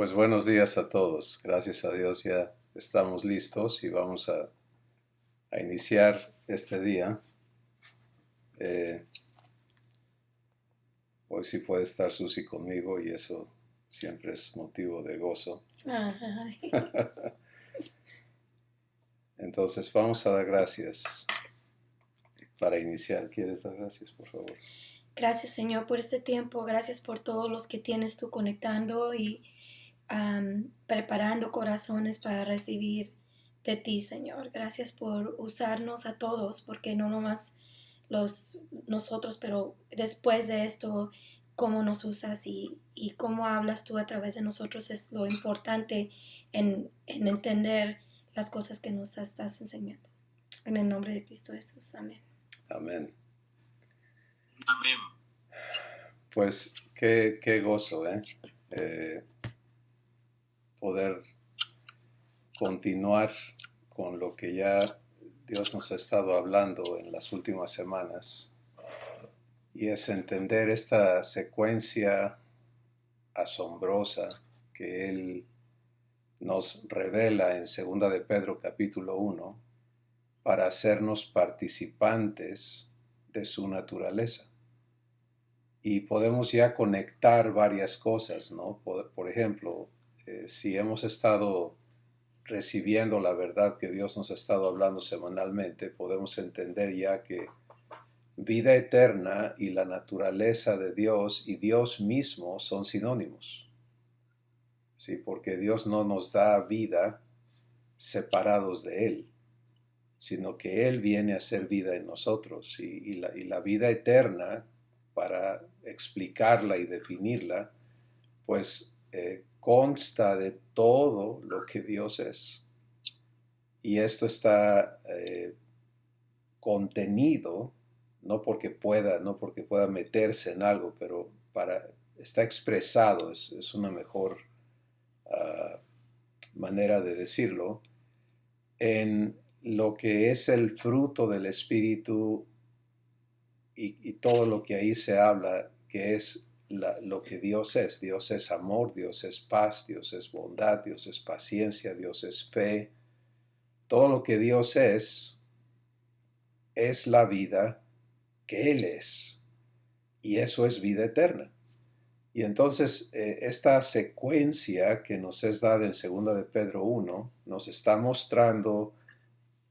Pues buenos días a todos. Gracias a Dios ya estamos listos y vamos a iniciar este día. Eh, Hoy sí puede estar Susi conmigo y eso siempre es motivo de gozo. Ay. Entonces vamos a dar gracias para iniciar. ¿Quieres dar gracias, por favor? Gracias, Señor, por este tiempo. Gracias por todos los que tienes tú conectando y preparando corazones para recibir de ti, Señor. Gracias por usarnos a todos, porque no nomás nosotros, pero después de esto, cómo nos usas y cómo hablas tú a través de nosotros es lo importante en entender las cosas que nos estás enseñando. En el nombre de Cristo Jesús. Amén. Amén. Amén. Pues qué gozo, poder continuar con lo que ya Dios nos ha estado hablando en las últimas semanas, y es entender esta secuencia asombrosa que Él nos revela en 2 de Pedro capítulo 1 para hacernos participantes de su naturaleza. Y podemos ya conectar varias cosas, ¿no? Por ejemplo, si hemos estado recibiendo la verdad que Dios nos ha estado hablando semanalmente, podemos entender ya que vida eterna y la naturaleza de Dios y Dios mismo son sinónimos. Sí, porque Dios no nos da vida separados de Él, sino que Él viene a ser vida en nosotros. Y la vida eterna, para explicarla y definirla, pues consta de todo lo que Dios es. Y esto está contenido, no porque pueda meterse en algo, pero está expresado, es una mejor manera de decirlo, en lo que es el fruto del Espíritu y todo lo que ahí se habla, que es lo que Dios es. Dios es amor, Dios es paz, Dios es bondad, Dios es paciencia, Dios es fe. Todo lo que Dios es la vida que Él es. Y eso es vida eterna. Y entonces esta secuencia que nos es dada en 2 de Pedro 1 nos está mostrando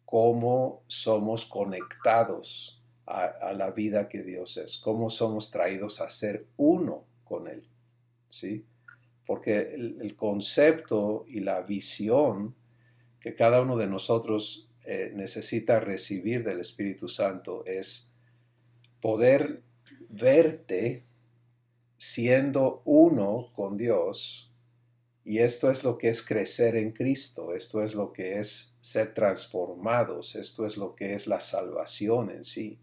cómo somos conectados a la vida que Dios es, cómo somos traídos a ser uno con Él, ¿sí? Porque el concepto y la visión que cada uno de nosotros necesita recibir del Espíritu Santo es poder verte siendo uno con Dios. Y esto es lo que es crecer en Cristo, esto es lo que es ser transformados, esto es lo que es la salvación en sí.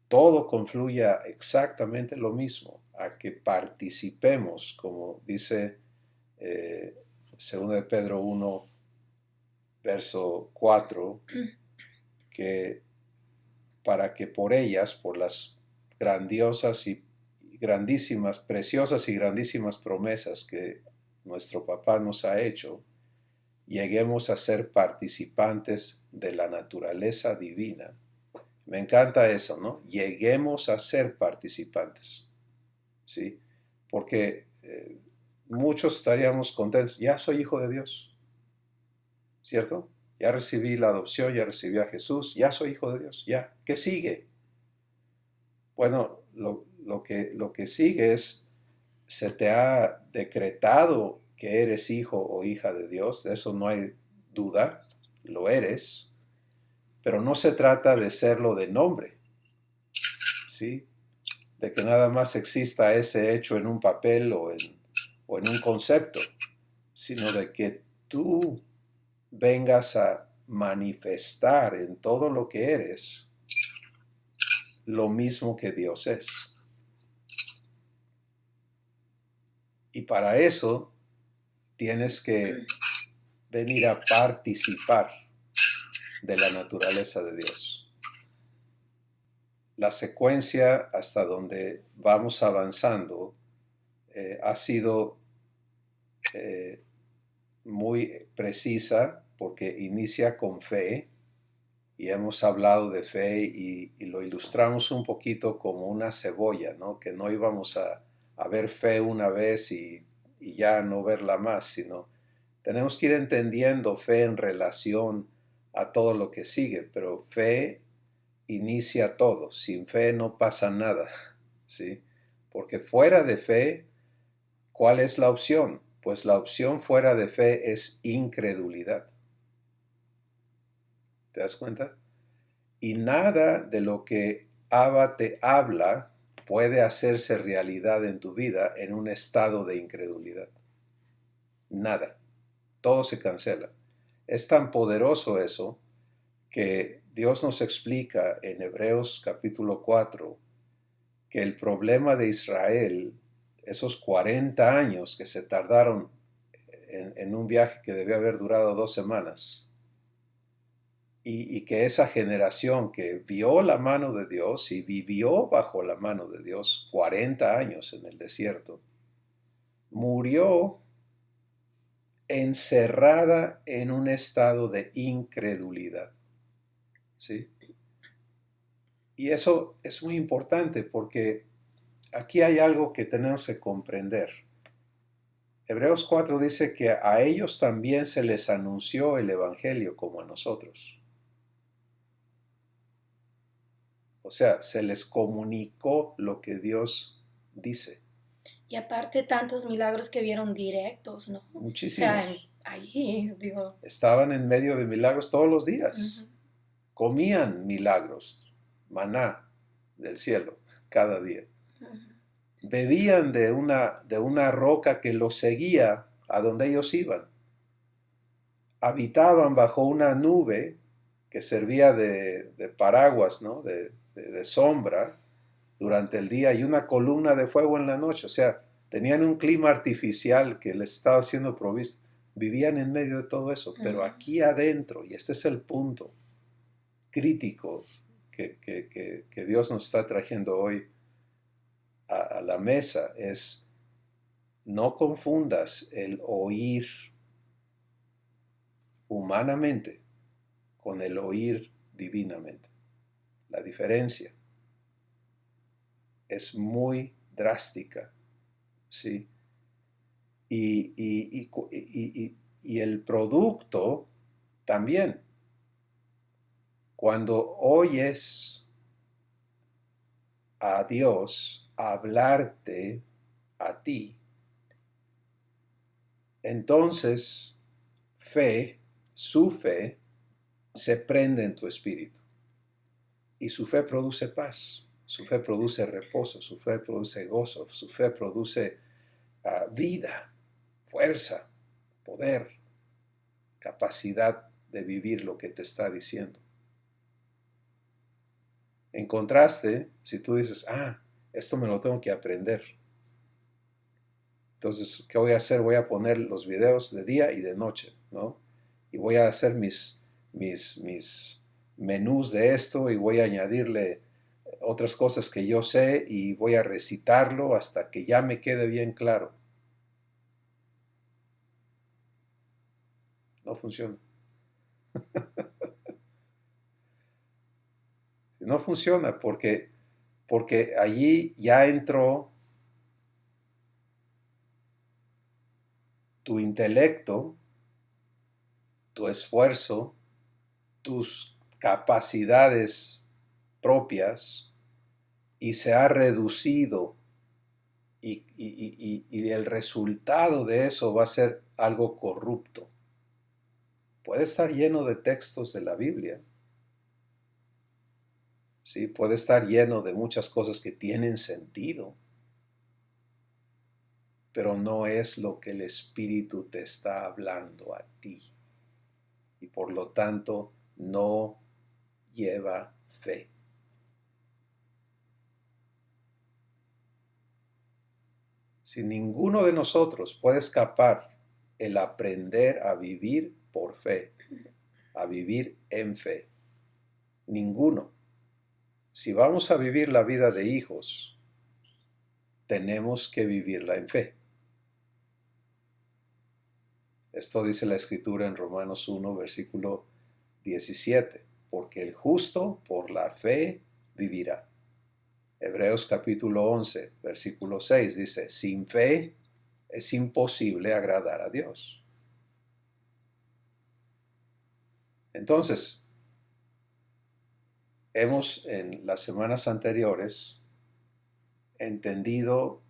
Todo confluye a exactamente lo mismo, a que participemos, como dice 2 de Pedro 1, verso 4, que para que por ellas, por las grandiosas y grandísimas, preciosas y grandísimas promesas que nuestro papá nos ha hecho, lleguemos a ser participantes de la naturaleza divina. Me encanta eso, ¿no? Lleguemos a ser participantes, ¿sí? Porque muchos estaríamos contentos, ya soy hijo de Dios, ¿cierto? Ya recibí la adopción, ya recibí a Jesús, ya soy hijo de Dios, ya. ¿Qué sigue? Bueno, lo que sigue es, se te ha decretado que eres hijo o hija de Dios, de eso no hay duda, lo eres, pero no se trata de serlo de nombre, ¿sí? De que nada más exista ese hecho en un papel o en un concepto, sino de que tú vengas a manifestar en todo lo que eres lo mismo que Dios es. Y para eso tienes que venir a participar de la naturaleza de Dios. La secuencia hasta donde vamos avanzando ha sido muy precisa porque inicia con fe y hemos hablado de fe y lo ilustramos un poquito como una cebolla, ¿no? Que no íbamos a ver fe una vez y ya no verla más, sino tenemos que ir entendiendo fe en relación a todo lo que sigue, pero fe inicia todo, sin fe no pasa nada, ¿sí? Porque fuera de fe, ¿cuál es la opción? Pues la opción fuera de fe es incredulidad. ¿Te das cuenta? Y nada de lo que Abba te habla puede hacerse realidad en tu vida en un estado de incredulidad. Nada. Todo se cancela. Es tan poderoso eso que Dios nos explica en Hebreos capítulo 4 que el problema de Israel, esos 40 años que se tardaron en un viaje que debió haber durado 2 semanas, y que esa generación que vio la mano de Dios y vivió bajo la mano de Dios 40 años en el desierto, murió encerrada en un estado de incredulidad. ¿Sí? Y eso es muy importante porque aquí hay algo que tenemos que comprender. Hebreos 4 dice que a ellos también se les anunció el Evangelio como a nosotros. O sea, se les comunicó lo que Dios dice. Y aparte tantos milagros que vieron directos, ¿no? Muchísimos. O sea, allí, digo. Estaban en medio de milagros todos los días. Comían milagros, maná del cielo, cada día. Bebían de una roca que los seguía a donde ellos iban. Habitaban bajo una nube que servía de paraguas, ¿no? de sombra durante el día y una columna de fuego en la noche. O sea, tenían un clima artificial que les estaba siendo provisto. Vivían en medio de todo eso, pero aquí adentro, y este es el punto crítico que Dios nos está trayendo hoy a la mesa, es no confundas el oír humanamente con el oír divinamente. La diferencia es muy drástica, ¿sí? Y el producto también. Cuando oyes a Dios hablarte a ti, entonces fe, su fe, se prende en tu espíritu. Y su fe produce paz, su fe produce reposo, su fe produce gozo, su fe produce vida, fuerza, poder, capacidad de vivir lo que te está diciendo. En contraste, si tú dices, esto me lo tengo que aprender. Entonces, ¿qué voy a hacer? Voy a poner los videos de día y de noche, ¿no? Y voy a hacer mis menús de esto y voy a añadirle otras cosas que yo sé y voy a recitarlo hasta que ya me quede bien claro. No funciona. No funciona porque allí ya entró tu intelecto, tu esfuerzo, tus capacidades propias y se ha reducido y el resultado de eso va a ser algo corrupto. Puede estar lleno de textos de la Biblia. Sí, puede estar lleno de muchas cosas que tienen sentido, pero no es lo que el Espíritu te está hablando a ti. Y por lo tanto, no lleva fe. Si ninguno de nosotros puede escapar el aprender a vivir por fe, a vivir en fe, ninguno. Si vamos a vivir la vida de hijos, tenemos que vivirla en fe. Esto dice la Escritura en Romanos 1, versículo 17. Porque el justo por la fe vivirá. Hebreos capítulo 11, versículo 6 dice, sin fe es imposible agradar a Dios. Entonces, hemos en las semanas anteriores entendido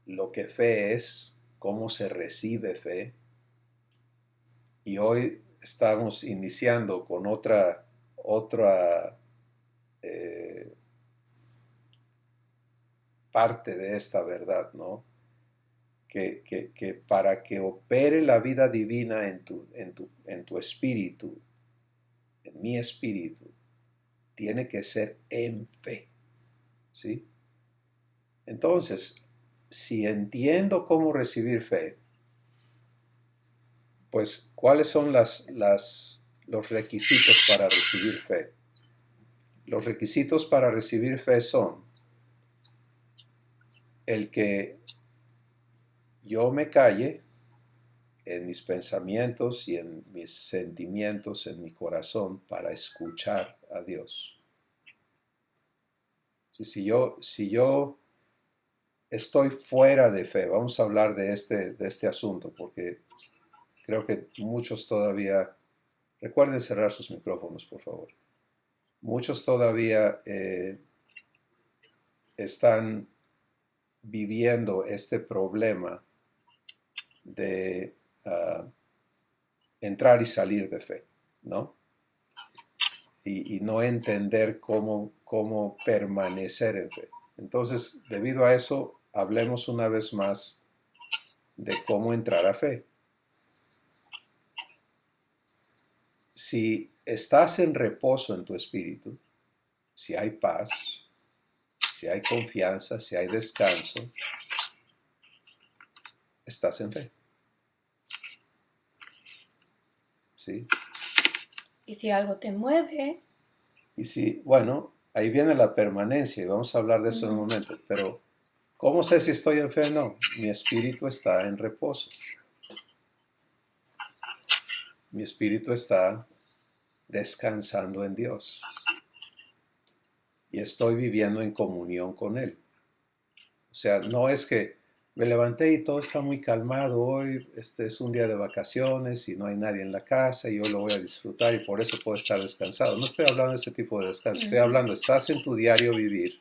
lo que fe es, cómo se recibe fe, y hoy estamos iniciando con otra parte de esta verdad, ¿no? Que para que opere la vida divina en tu espíritu, en mi espíritu, tiene que ser en fe, ¿sí? Entonces, si entiendo cómo recibir fe, pues, ¿cuáles son los requisitos para recibir fe? Los requisitos para recibir fe son el que yo me calle en mis pensamientos y en mis sentimientos, en mi corazón, para escuchar a Dios. Si yo estoy fuera de fe, vamos a hablar de este asunto, porque creo que muchos todavía, recuerden cerrar sus micrófonos, por favor. Muchos todavía están viviendo este problema de entrar y salir de fe, ¿no? Y no entender cómo permanecer en fe. Entonces, debido a eso, hablemos una vez más de cómo entrar a fe. Si estás en reposo en tu espíritu, si hay paz, si hay confianza, si hay descanso, estás en fe. ¿Sí? Y si algo te mueve. Y si, bueno, ahí viene la permanencia y vamos a hablar de eso en un momento, pero ¿cómo sé si estoy en fe o no? Mi espíritu está en reposo. Mi espíritu está descansando en Dios. Y estoy viviendo en comunión con Él. O sea, no es que me levanté y todo está muy calmado hoy, este es un día de vacaciones y no hay nadie en la casa y yo lo voy a disfrutar y por eso puedo estar descansado. No estoy hablando de ese tipo de descanso, estoy hablando, estás en tu diario vivir.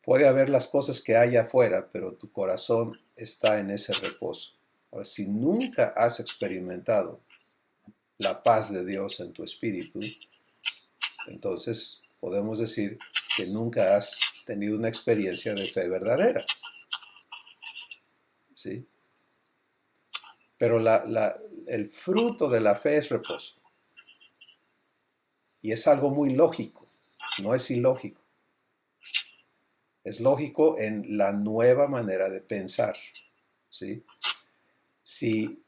Puede haber las cosas que hay afuera, pero tu corazón está en ese reposo. Ahora, si nunca has experimentado la paz de Dios en tu espíritu, entonces podemos decir que nunca has tenido una experiencia de fe verdadera. ¿Sí? Pero el fruto de la fe es reposo. Y es algo muy lógico, no es ilógico. Es lógico en la nueva manera de pensar. ¿Sí? Si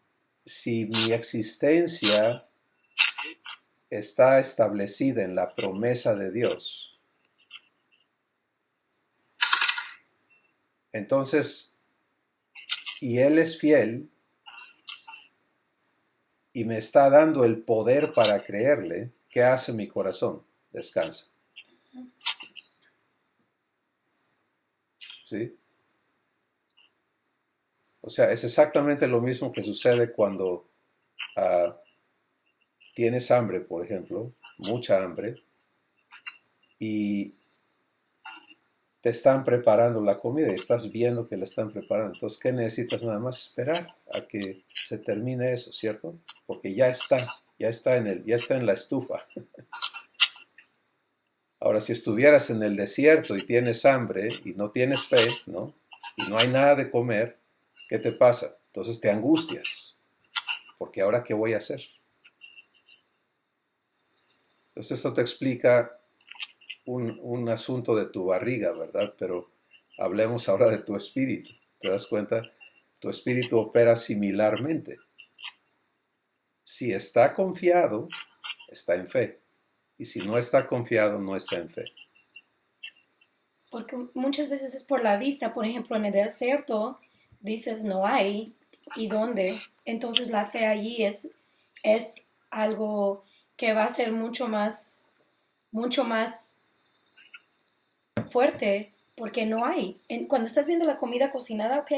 mi existencia está establecida en la promesa de Dios, entonces, y Él es fiel y me está dando el poder para creerle, ¿qué hace mi corazón? Descansa. ¿Sí? O sea, es exactamente lo mismo que sucede cuando tienes hambre, por ejemplo, mucha hambre, y te están preparando la comida y estás viendo que la están preparando. Entonces, ¿qué necesitas? Nada más esperar a que se termine eso, ¿cierto? Porque ya está en la estufa. Ahora, si estuvieras en el desierto y tienes hambre y no tienes fe, ¿no? Y no hay nada de comer, ¿qué te pasa? Entonces te angustias. Porque ahora, ¿qué voy a hacer? Entonces esto te explica un asunto de tu barriga, ¿verdad? Pero hablemos ahora de tu espíritu. ¿Te das cuenta? Tu espíritu opera similarmente. Si está confiado, está en fe. Y si no está confiado, no está en fe. Porque muchas veces es por la vista. Por ejemplo, en el desierto dices no hay. ¿Y dónde? Entonces la fe allí es algo que va a ser mucho más fuerte porque no hay. Cuando estás viendo la comida cocinada, ok,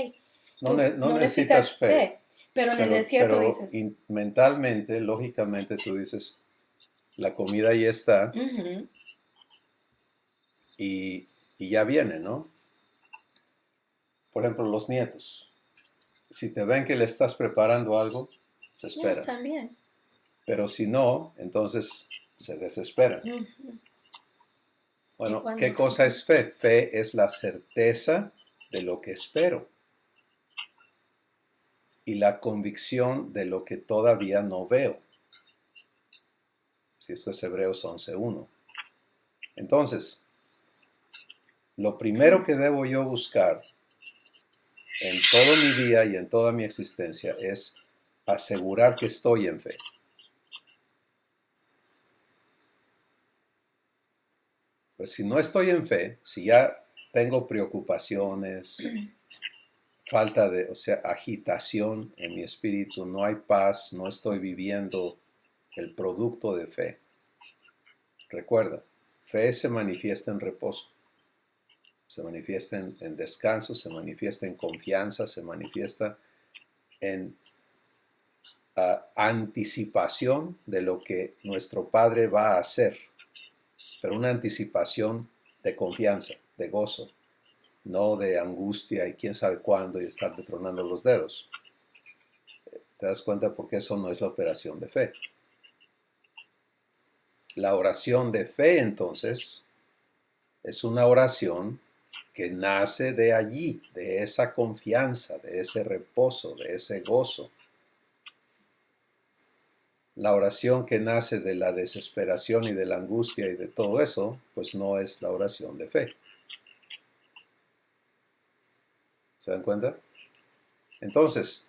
No, tú no no necesitas necesitas fe, fe, pero en el desierto dices, mentalmente, lógicamente, tú dices, la comida ya está "Ujú, y, y ya viene, ¿no? Por ejemplo, los nietos. Si te ven que le estás preparando algo, se ya esperan. están bien. Pero si no, entonces se desesperan. Ujú". Y Bueno, cuando, ¿qué cosa es fe? Fe es la certeza de lo que espero y la convicción de lo que todavía no veo. Si esto es Hebreos 11:1. Entonces, lo primero que debo yo buscar en todo mi día y en toda mi existencia es asegurar que estoy en fe. Pues si no estoy en fe, si ya tengo preocupaciones, falta de, o sea, agitación en mi espíritu, no hay paz, no estoy viviendo el producto de fe. Recuerda, fe se manifiesta en reposo, se manifiesta en descanso, se manifiesta en confianza, se manifiesta en anticipación de lo que nuestro Padre va a hacer, pero una anticipación de confianza, de gozo, no de angustia y quién sabe cuándo y estar detronando los dedos. ¿Te das cuenta? Porque eso no es la operación de fe. La oración de fe, entonces, es una oración que nace de allí, de esa confianza, de ese reposo, de ese gozo. La oración que nace de la desesperación y de la angustia y de todo eso, pues no es la oración de fe. ¿Se dan cuenta? Entonces,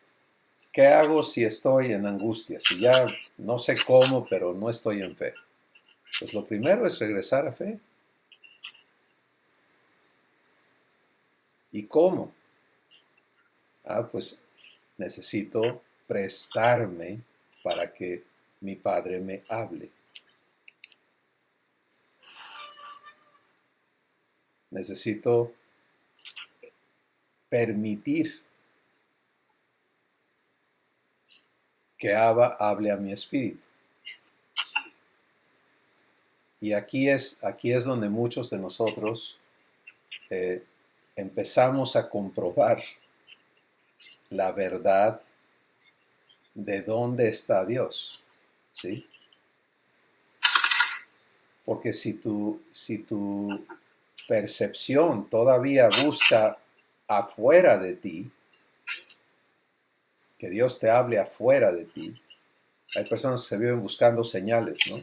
¿qué hago si estoy en angustia? Si ya no sé cómo, pero no estoy en fe. Pues lo primero es regresar a fe. ¿Y cómo? Pues necesito prestarme para que mi Padre me hable. Necesito permitir que Abba hable a mi espíritu. Y aquí es donde muchos de nosotros empezamos a comprobar la verdad de dónde está Dios, ¿sí? Porque si tu percepción todavía busca afuera de ti, que Dios te hable afuera de ti, hay personas que se viven buscando señales, ¿no?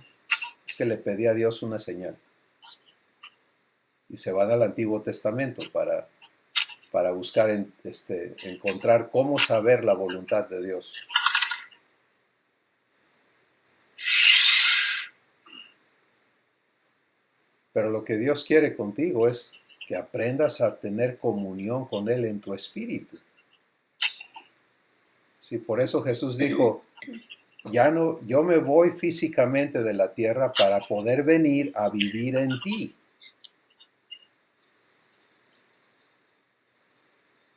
Es que le pedí a Dios una señal. Y se van al Antiguo Testamento para buscar encontrar cómo saber la voluntad de Dios. Pero lo que Dios quiere contigo es que aprendas a tener comunión con Él en tu espíritu. Sí, por eso Jesús dijo, ya no, yo me voy físicamente de la tierra para poder venir a vivir en ti.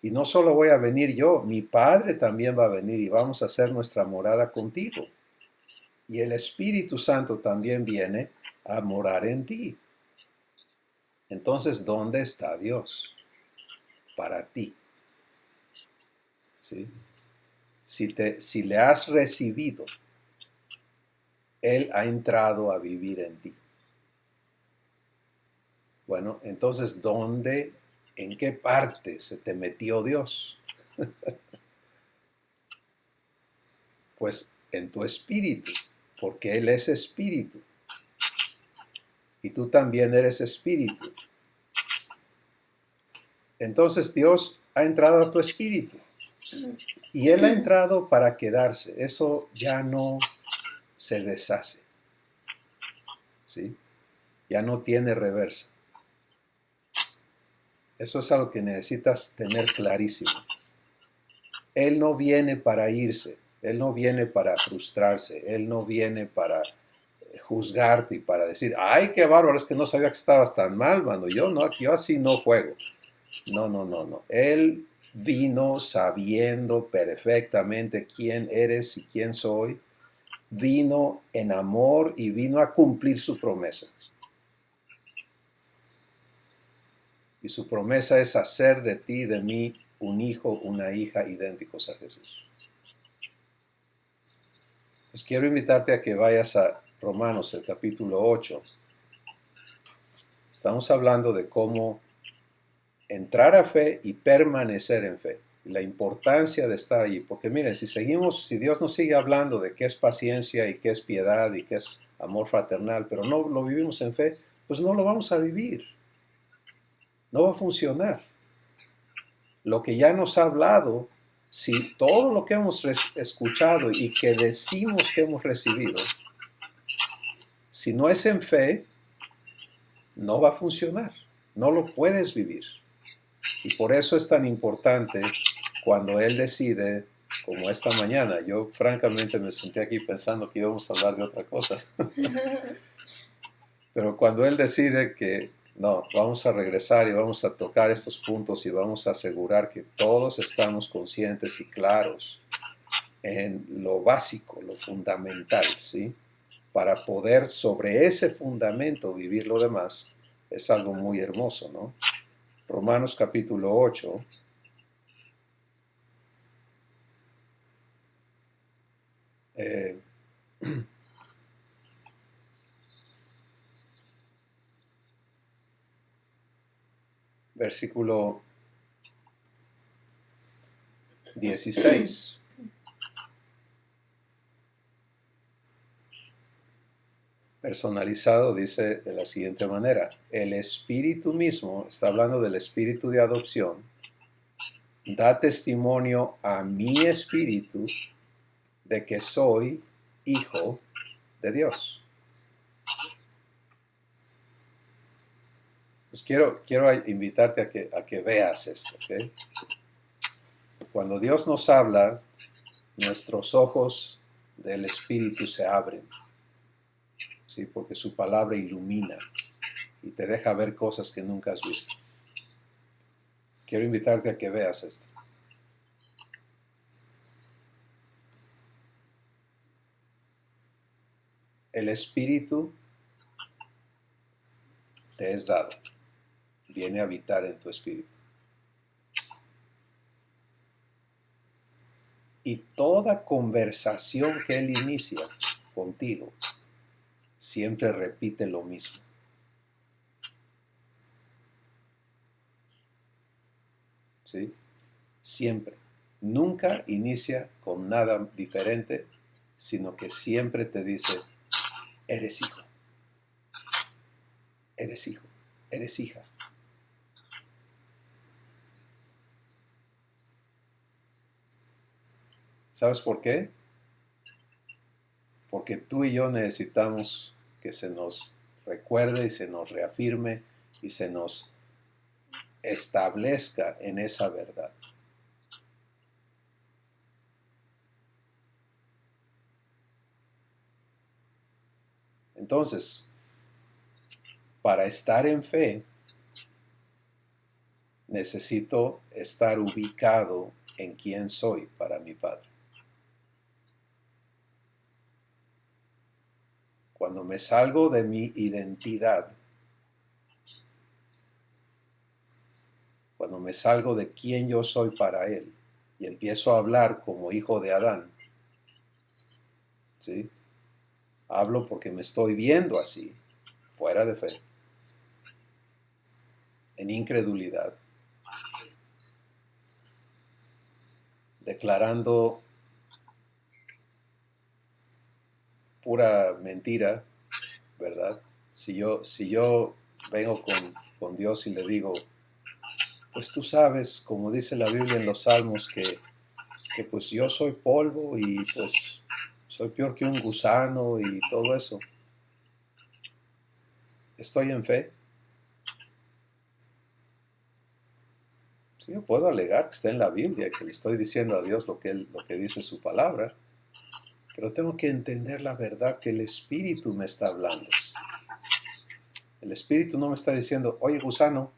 Y no solo voy a venir yo, mi Padre también va a venir y vamos a hacer nuestra morada contigo. Y el Espíritu Santo también viene a morar en ti. Entonces, ¿dónde está Dios? Para ti. ¿Sí? Si le has recibido, Él ha entrado a vivir en ti. Bueno, entonces, en qué parte se te metió Dios? Pues en tu espíritu, porque Él es espíritu. Y tú también eres espíritu. Entonces Dios ha entrado a tu espíritu. Y Él ha entrado para quedarse. Eso ya no se deshace. ¿Sí? Ya no tiene reversa. Eso es algo que necesitas tener clarísimo. Él no viene para irse, Él no viene para frustrarse, Él no viene para juzgarte y para decir, ay, qué bárbaro, es que no sabía que estabas tan mal, mano, yo así no juego. No, no, no, no. Él vino sabiendo perfectamente quién eres y quién soy, vino en amor y vino a cumplir su promesa. Y su promesa es hacer de ti y de mí un hijo, una hija idénticos a Jesús. Pues quiero invitarte a que vayas a Romanos, el capítulo 8. Estamos hablando de cómo entrar a fe y permanecer en fe. Y la importancia de estar allí. Porque miren, si Dios nos sigue hablando de qué es paciencia y qué es piedad y qué es amor fraternal, pero no lo vivimos en fe, pues no lo vamos a vivir. No va a funcionar. Lo que ya nos ha hablado, si todo lo que hemos escuchado y que decimos que hemos recibido, si no es en fe, no va a funcionar. No lo puedes vivir. Y por eso es tan importante cuando Él decide, como esta mañana. Yo francamente me senté aquí pensando que íbamos a hablar de otra cosa. Pero cuando Él decide que no, vamos a regresar y vamos a tocar estos puntos y vamos a asegurar que todos estamos conscientes y claros en lo básico, lo fundamental, ¿sí? Para poder sobre ese fundamento vivir lo demás, es algo muy hermoso, ¿no? Romanos capítulo 8. Versículo 16. Personalizado dice de la siguiente manera: el Espíritu mismo, está hablando del Espíritu de adopción, da testimonio a mi espíritu de que soy hijo de Dios. Pues quiero invitarte a que veas esto, ¿ok? Cuando Dios nos habla, nuestros ojos del Espíritu se abren, ¿sí? Porque su palabra ilumina y te deja ver cosas que nunca has visto. Quiero invitarte a que veas esto. El Espíritu te es dado, viene a habitar en tu espíritu. Y toda conversación que Él inicia contigo, siempre repite lo mismo. ¿Sí? Siempre. Nunca inicia con nada diferente, sino que siempre te dice, eres hijo, eres hijo, eres hija. ¿Sabes por qué? Porque tú y yo necesitamos que se nos recuerde y se nos reafirme y se nos establezca en esa verdad. Entonces, para estar en fe, necesito estar ubicado en quién soy para mi Padre. Cuando me salgo de mi identidad, cuando me salgo de quién yo soy para Él y empiezo a hablar como hijo de Adán, ¿sí? Hablo porque me estoy viendo así, fuera de fe, en incredulidad, declarando pura mentira, ¿verdad? Si yo vengo con Dios y le digo, pues tú sabes, como dice la Biblia en los Salmos, que pues yo soy polvo y pues soy peor que un gusano y todo eso. ¿Estoy en fe? Yo puedo alegar que está en la Biblia, que le estoy diciendo a Dios lo que dice su palabra, pero tengo que entender la verdad que el Espíritu me está hablando. El Espíritu no me está diciendo, oye gusano,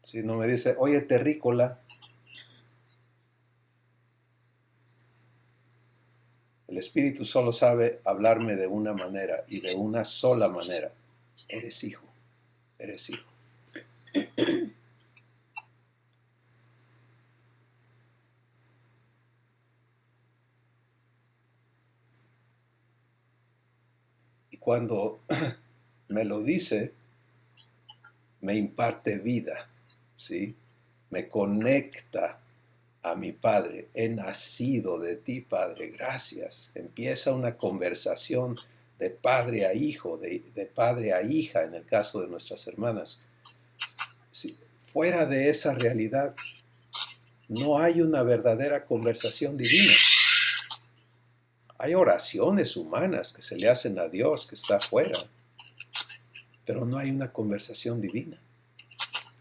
sino me dice, oye terrícola. El Espíritu solo sabe hablarme de una manera y de una sola manera. Eres hijo, eres hijo. Y cuando me lo dice, me imparte vida, ¿sí? Me conecta a mi Padre. He nacido de ti, Padre, gracias. Empieza una conversación de padre a hijo, de padre a hija, en el caso de nuestras hermanas. ¿Sí? Fuera de esa realidad, no hay una verdadera conversación divina. Hay oraciones humanas que se le hacen a Dios, que está afuera, pero no hay una conversación divina.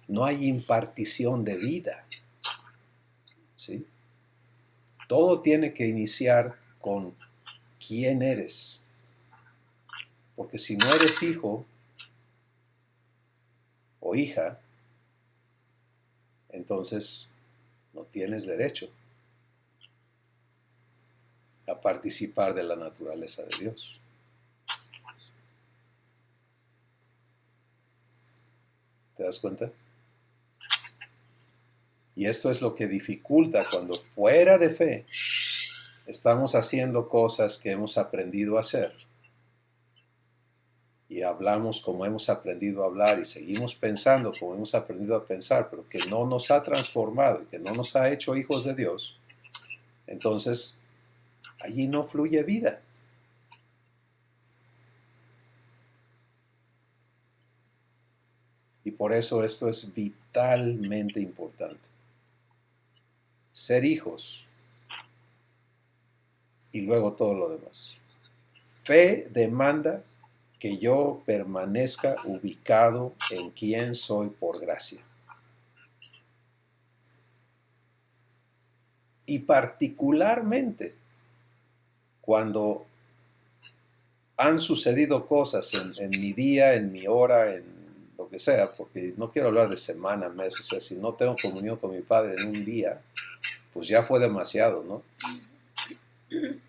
No hay impartición de vida. ¿Sí? Todo tiene que iniciar con quién eres. Porque si no eres hijo o hija, entonces no tienes derecho a participar de la naturaleza de Dios. ¿Te das cuenta? Y esto es lo que dificulta cuando fuera de fe estamos haciendo cosas que hemos aprendido a hacer y hablamos como hemos aprendido a hablar y seguimos pensando como hemos aprendido a pensar, pero que no nos ha transformado y que no nos ha hecho hijos de Dios. Entonces, allí no fluye vida. Y por eso esto es vitalmente importante. Ser hijos y luego todo lo demás. Fe demanda que yo permanezca ubicado en quién soy por gracia. Y particularmente cuando han sucedido cosas en mi día, en mi hora, en lo que sea, porque no quiero hablar de semana, mes, o sea, si no tengo comunión con mi Padre en un día, pues ya fue demasiado, ¿no?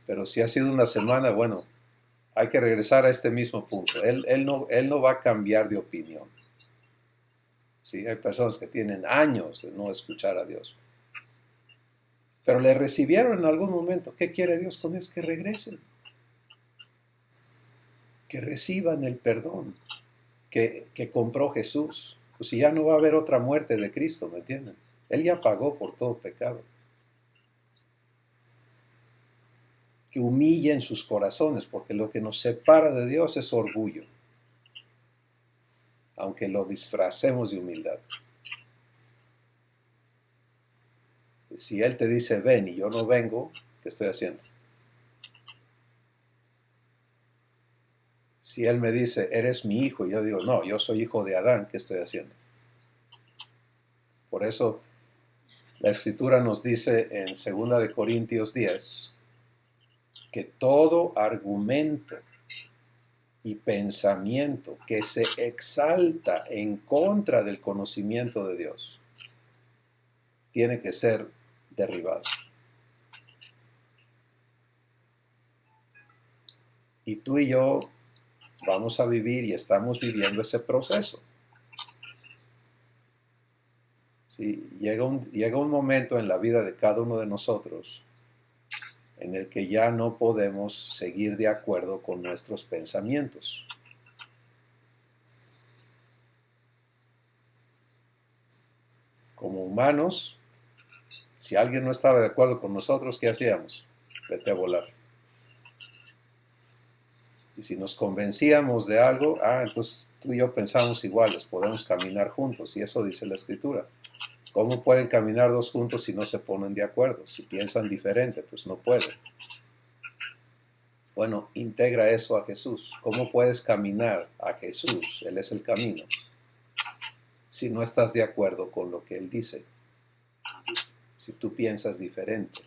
Pero si ha sido una semana, bueno, hay que regresar a este mismo punto. Él no va a cambiar de opinión. ¿Sí? Hay personas que tienen años de no escuchar a Dios. Pero le recibieron en algún momento. ¿Qué quiere Dios con ellos? Que regresen. Que reciban el perdón que compró Jesús. Pues si ya no va a haber otra muerte de Cristo, ¿me entienden? Él ya pagó por todo pecado. Que humillen sus corazones, porque lo que nos separa de Dios es orgullo, aunque lo disfracemos de humildad. Si Él te dice ven y yo no vengo, ¿qué estoy haciendo? Si Él me dice eres mi hijo y yo digo no, yo soy hijo de Adán, ¿qué estoy haciendo? Por eso la Escritura nos dice en 2 de Corintios 10 que todo argumento y pensamiento que se exalta en contra del conocimiento de Dios tiene que ser derribado. Y tú y yo vamos a vivir y estamos viviendo ese proceso. ¿Sí? Llega un momento en la vida de cada uno de nosotros en el que ya no podemos seguir de acuerdo con nuestros pensamientos. Como humanos, si alguien no estaba de acuerdo con nosotros, ¿qué hacíamos? Vete a volar. Y si nos convencíamos de algo, entonces tú y yo pensamos iguales, podemos caminar juntos, y eso dice la Escritura. ¿Cómo pueden caminar dos juntos si no se ponen de acuerdo? Si piensan diferente, pues no pueden. Bueno, integra eso a Jesús. ¿Cómo puedes caminar a Jesús? Él es el camino. si no estás de acuerdo con lo que Él dice, si tú piensas diferente,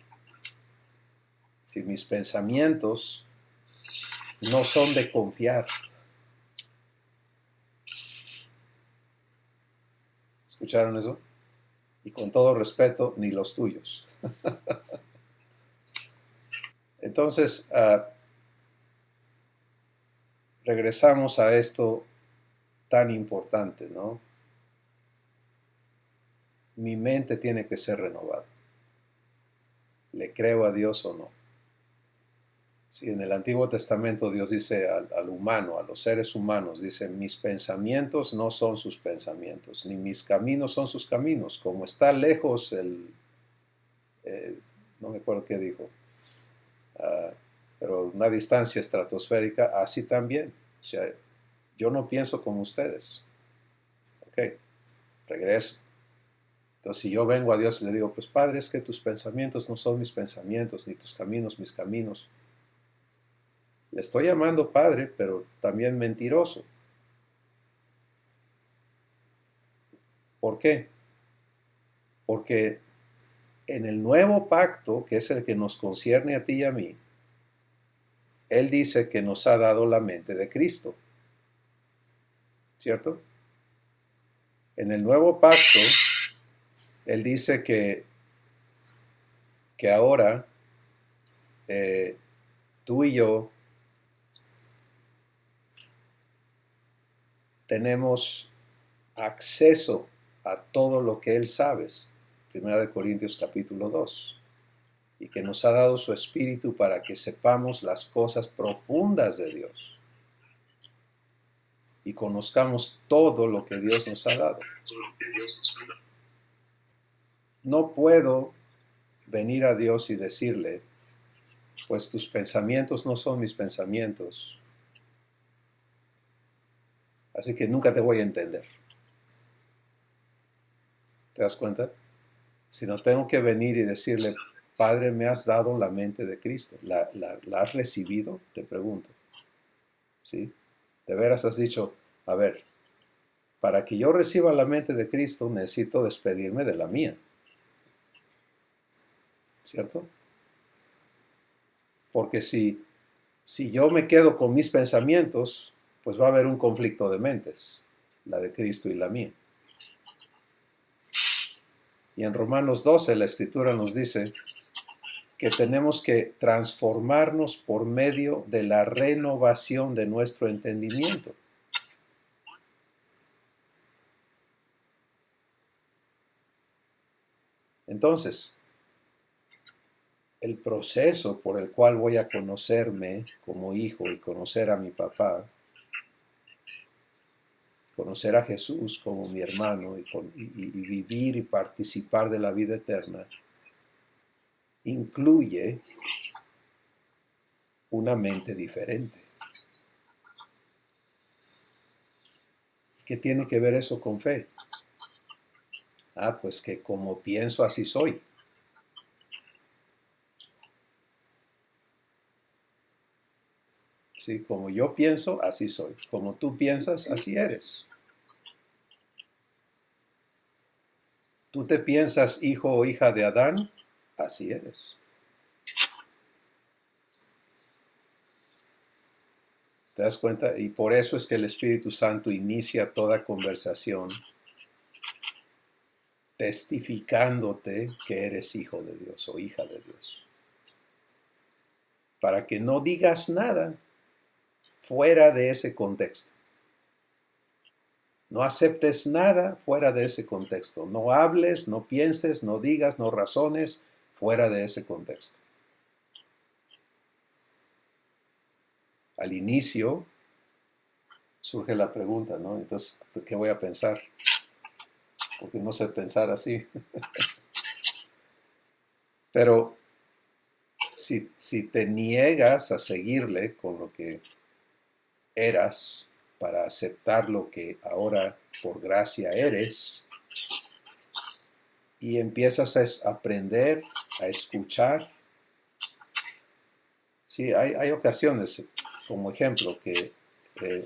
si mis pensamientos no son de confiar. ¿Escucharon eso? Y con todo respeto, ni los tuyos. Entonces, regresamos a esto tan importante, ¿no? Mi mente tiene que ser renovada. ¿Le creo a Dios o no? Si en el Antiguo Testamento Dios dice al humano, a los seres humanos, dice, mis pensamientos no son sus pensamientos, ni mis caminos son sus caminos. Como está lejos no me acuerdo qué dijo, pero una distancia estratosférica, así también. O sea, yo no pienso como ustedes. Ok, regreso. Entonces, si yo vengo a Dios y le digo, pues Padre, es que tus pensamientos no son mis pensamientos, ni tus caminos mis caminos. Le estoy llamando Padre, pero también mentiroso. ¿Por qué? Porque en el nuevo pacto, que es el que nos concierne a ti y a mí, Él dice que nos ha dado la mente de Cristo. ¿Cierto? En el nuevo pacto, Él dice que ahora tú y yo tenemos acceso a todo lo que Él sabe. 1 Corintios capítulo 2. Y que nos ha dado su Espíritu para que sepamos las cosas profundas de Dios. Y conozcamos todo lo que Dios nos ha dado. No puedo venir a Dios y decirle, pues tus pensamientos no son mis pensamientos. Así que nunca te voy a entender. ¿Te das cuenta? Sino tengo que venir y decirle, Padre, me has dado la mente de Cristo. ¿La has recibido? Te pregunto. ¿Sí? De veras has dicho, a ver, para que yo reciba la mente de Cristo necesito despedirme de la mía. ¿Cierto? Porque si yo me quedo con mis pensamientos, pues va a haber un conflicto de mentes, la de Cristo y la mía. Y en Romanos 12 la Escritura nos dice que tenemos que transformarnos por medio de la renovación de nuestro entendimiento. Entonces, el proceso por el cual voy a conocerme como hijo y conocer a mi papá, conocer a Jesús como mi hermano y vivir y participar de la vida eterna, incluye una mente diferente. ¿Qué tiene que ver eso con fe? Pues que como pienso, así soy. ¿Sí? Como yo pienso, así soy. Como tú piensas, así eres. Tú te piensas hijo o hija de Adán, así eres. ¿Te das cuenta? Y por eso es que el Espíritu Santo inicia toda conversación testificándote que eres hijo de Dios o hija de Dios. Para que no digas nada fuera de ese contexto. No aceptes nada fuera de ese contexto. No hables, no pienses, no digas, no razones fuera de ese contexto. Al inicio surge la pregunta, ¿no? Entonces, ¿qué voy a pensar? Porque no sé pensar así. Pero si te niegas a seguirle con lo que eras para aceptar lo que ahora por gracia eres y empiezas a aprender, a escuchar. Sí, hay ocasiones, como ejemplo, que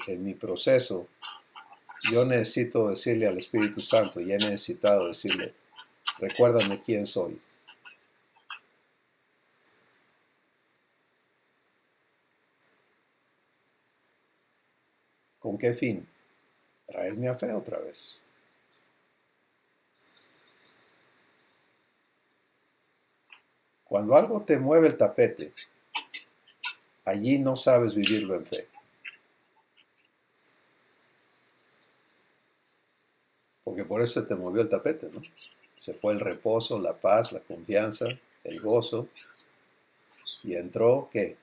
en mi proceso yo necesito decirle al Espíritu Santo, y he necesitado decirle, recuérdame quién soy. ¿Con qué fin? Traerme a fe otra vez. Cuando algo te mueve el tapete, allí no sabes vivirlo en fe. Porque por eso te movió el tapete, ¿no? Se fue el reposo, la paz, la confianza, el gozo. Y entró, ¿qué?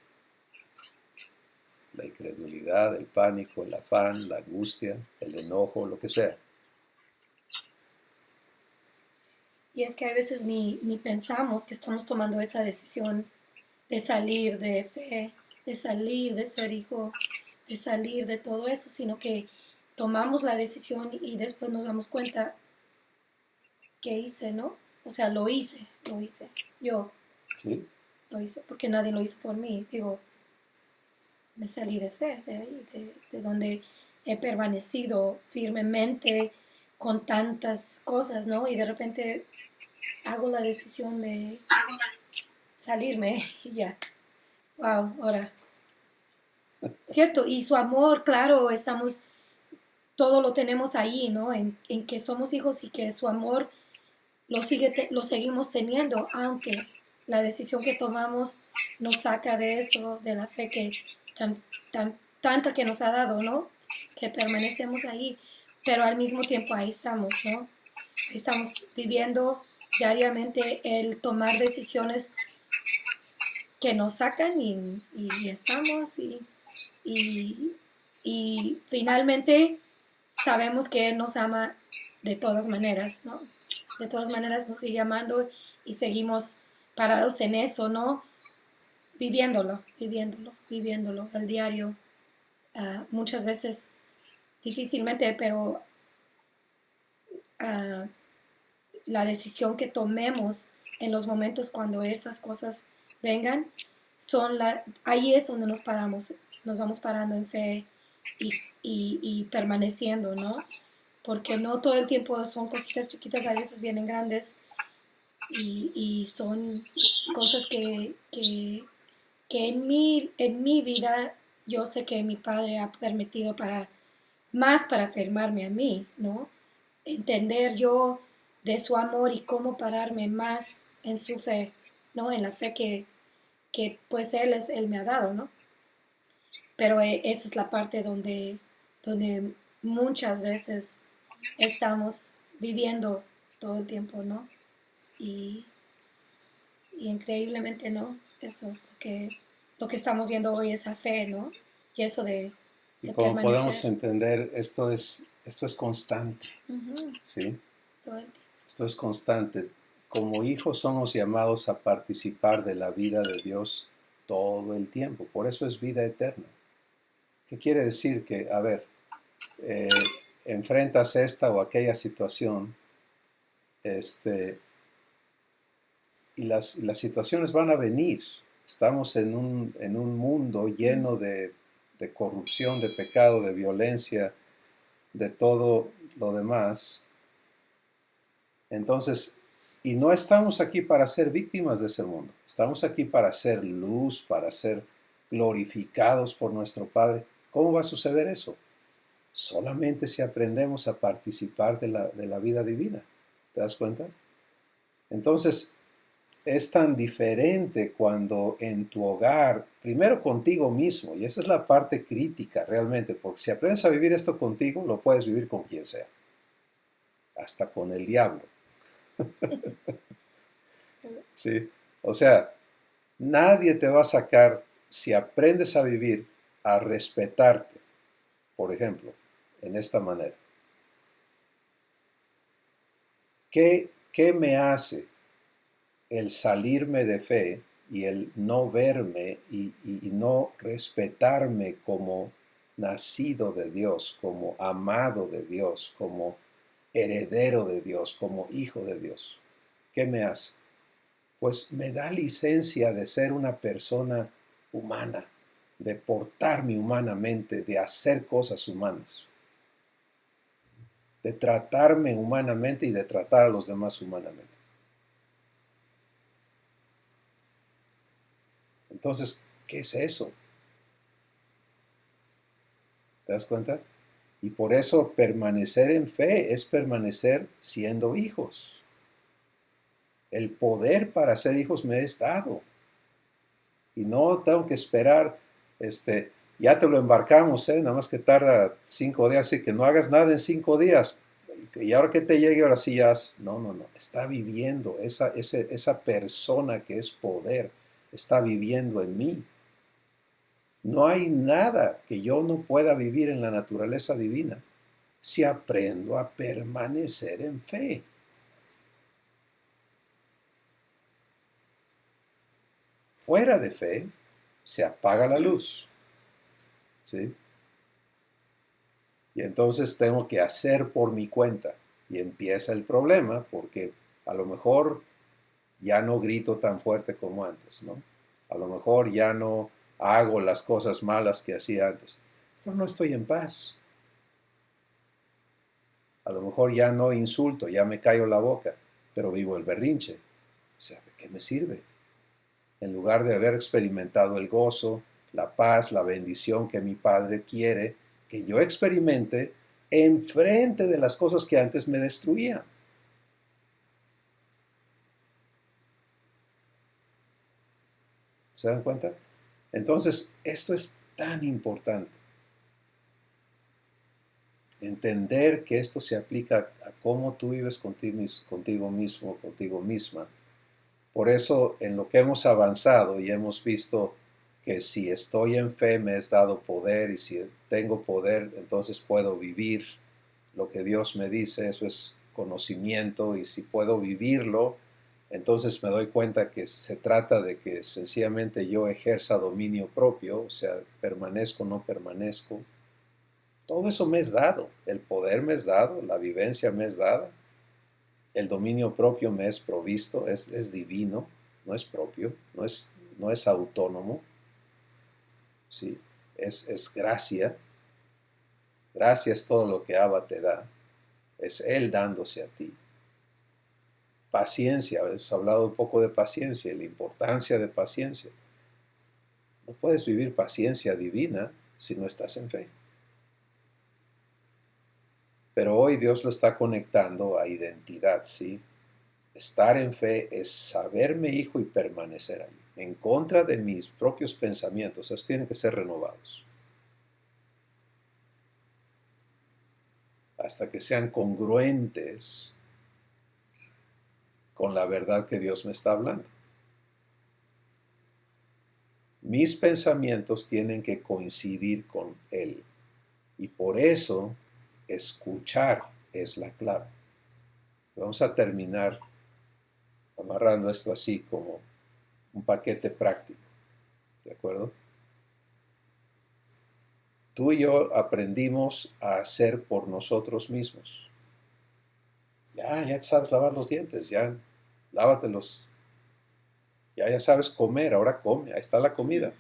La incredulidad, el pánico, el afán, la angustia, el enojo, lo que sea. Y es que a veces ni pensamos que estamos tomando esa decisión de salir de fe, de salir de ser hijo, de salir de todo eso, sino que tomamos la decisión y después nos damos cuenta que hice, ¿no? O sea, lo hice, yo ¿Sí? lo hice, porque nadie lo hizo por mí. Digo, me salí de fe, de ahí, de donde he permanecido firmemente con tantas cosas, ¿no? Y de repente hago la decisión de salirme y ya. Wow, ahora. Cierto, y su amor, claro, todo lo tenemos ahí, ¿no? En que somos hijos y que su amor lo seguimos teniendo, aunque la decisión que tomamos nos saca de eso, de la fe que tanta que nos ha dado, ¿no? Que permanecemos ahí, pero al mismo tiempo ahí estamos, ¿no? Ahí estamos viviendo diariamente el tomar decisiones que nos sacan y estamos y, y finalmente sabemos que Él nos ama de todas maneras, ¿no? De todas maneras nos sigue amando y seguimos parados en eso, ¿no? Viviéndolo al diario. Muchas veces difícilmente, pero uh, la decisión que tomemos en los momentos cuando esas cosas vengan, ahí es donde nos vamos parando en fe y permaneciendo, ¿no? Porque no todo el tiempo son cositas chiquitas, a veces vienen grandes y son cosas que en mi vida yo sé que mi padre ha permitido para afirmarme a mí, ¿no? Entender yo de su amor y cómo pararme más en su fe, ¿no? En la fe que pues él me ha dado, ¿no? Pero esa es la parte donde muchas veces estamos viviendo todo el tiempo, ¿no? Y, y increíblemente, ¿no? Eso es lo que estamos viendo hoy, esa fe, ¿no? Y eso Y de como podemos permanecer. entender, esto es constante, Ujú, ¿sí? todo el tiempo. Esto es constante. Como hijos somos llamados a participar de la vida de Dios todo el tiempo. Por eso es vida eterna. ¿Qué quiere decir? Que, a ver, eh, enfrentas esta o aquella situación, y las situaciones van a venir. Estamos en un mundo lleno de corrupción, de pecado, de violencia, de todo lo demás. Entonces, y no estamos aquí para ser víctimas de ese mundo. Estamos aquí para ser luz, para ser glorificados por nuestro Padre. ¿Cómo va a suceder eso? Solamente si aprendemos a participar de la vida divina. ¿Te das cuenta? Entonces, es tan diferente cuando en tu hogar, primero contigo mismo, y esa es la parte crítica realmente, porque si aprendes a vivir esto contigo, lo puedes vivir con quien sea, hasta con el diablo. ¿Sí? O sea, nadie te va a sacar si aprendes a vivir, a respetarte, por ejemplo, en esta manera. ¿Qué me hace el salirme de fe y el no verme y no respetarme como nacido de Dios, como amado de Dios, como heredero de Dios, como hijo de Dios? ¿Qué me hace? Pues me da licencia de ser una persona humana, de portarme humanamente, de hacer cosas humanas. de tratarme humanamente y de tratar a los demás humanamente. Entonces, ¿qué es eso? ¿Te das cuenta? Y por eso permanecer en fe es permanecer siendo hijos. El poder para ser hijos me es dado. Y no tengo que esperar, ya te lo embarcamos, nada más que tarda 5 días, así que no hagas nada en 5 días. Y ahora que te llegue, ahora sí ya, no, está viviendo, esa persona que es poder, está viviendo en mí. No hay nada que yo no pueda vivir en la naturaleza divina si aprendo a permanecer en fe. Fuera de fe, se apaga la luz. ¿Sí? Y entonces tengo que hacer por mi cuenta. Y empieza el problema porque a lo mejor ya no grito tan fuerte como antes, ¿no? A lo mejor ya no hago las cosas malas que hacía antes. Pero no estoy en paz. A lo mejor ya no insulto, ya me callo la boca, pero vivo el berrinche. O sea, ¿de qué me sirve? En lugar de haber experimentado el gozo, la paz, la bendición que mi Padre quiere que yo experimente enfrente de las cosas que antes me destruían. ¿Se dan cuenta? Entonces, esto es tan importante. Entender que esto se aplica a cómo tú vives contigo mismo, contigo misma. Por eso, en lo que hemos avanzado y hemos visto que si estoy en fe me es dado poder y si tengo poder, entonces puedo vivir lo que Dios me dice, eso es conocimiento, y si puedo vivirlo, entonces me doy cuenta que se trata de que sencillamente yo ejerza dominio propio, o sea, permanezco o no permanezco. Todo eso me es dado, el poder me es dado, la vivencia me es dada, el dominio propio me es provisto, es divino, no es propio, no es autónomo, ¿sí? Es gracia. Gracia es todo lo que Abba te da, es Él dándose a ti. Paciencia, hemos hablado un poco de paciencia y la importancia de paciencia. No puedes vivir paciencia divina si no estás en fe. Pero hoy Dios lo está conectando a identidad, ¿sí? Estar en fe es saberme hijo y permanecer ahí, en contra de mis propios pensamientos. Esos tienen que ser renovados hasta que sean congruentes con la verdad que Dios me está hablando. Mis pensamientos tienen que coincidir con Él. Y por eso, escuchar es la clave. Vamos a terminar amarrando esto así como un paquete práctico. ¿De acuerdo? Tú y yo aprendimos a hacer por nosotros mismos. Ya te sabes lavar los dientes, ya lávatelos. Ya sabes comer, ahora come, ahí está la comida.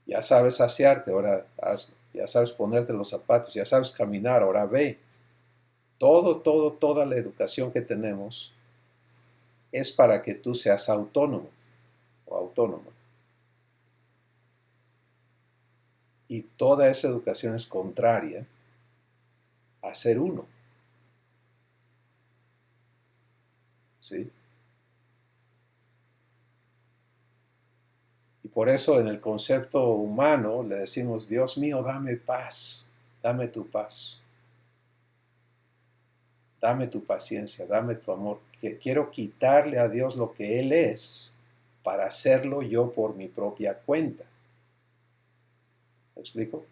Ya sabes asearte, ahora hazlo. Ya sabes ponerte los zapatos, ya sabes caminar, ahora ve. Toda la educación que tenemos es para que tú seas autónomo o autónoma. Y toda esa educación es contraria a ser uno. ¿Sí? Y por eso en el concepto humano le decimos, Dios mío, dame paz, dame tu paz. Dame tu paciencia, dame tu amor. Quiero quitarle a Dios lo que Él es para hacerlo yo por mi propia cuenta. ¿Me explico?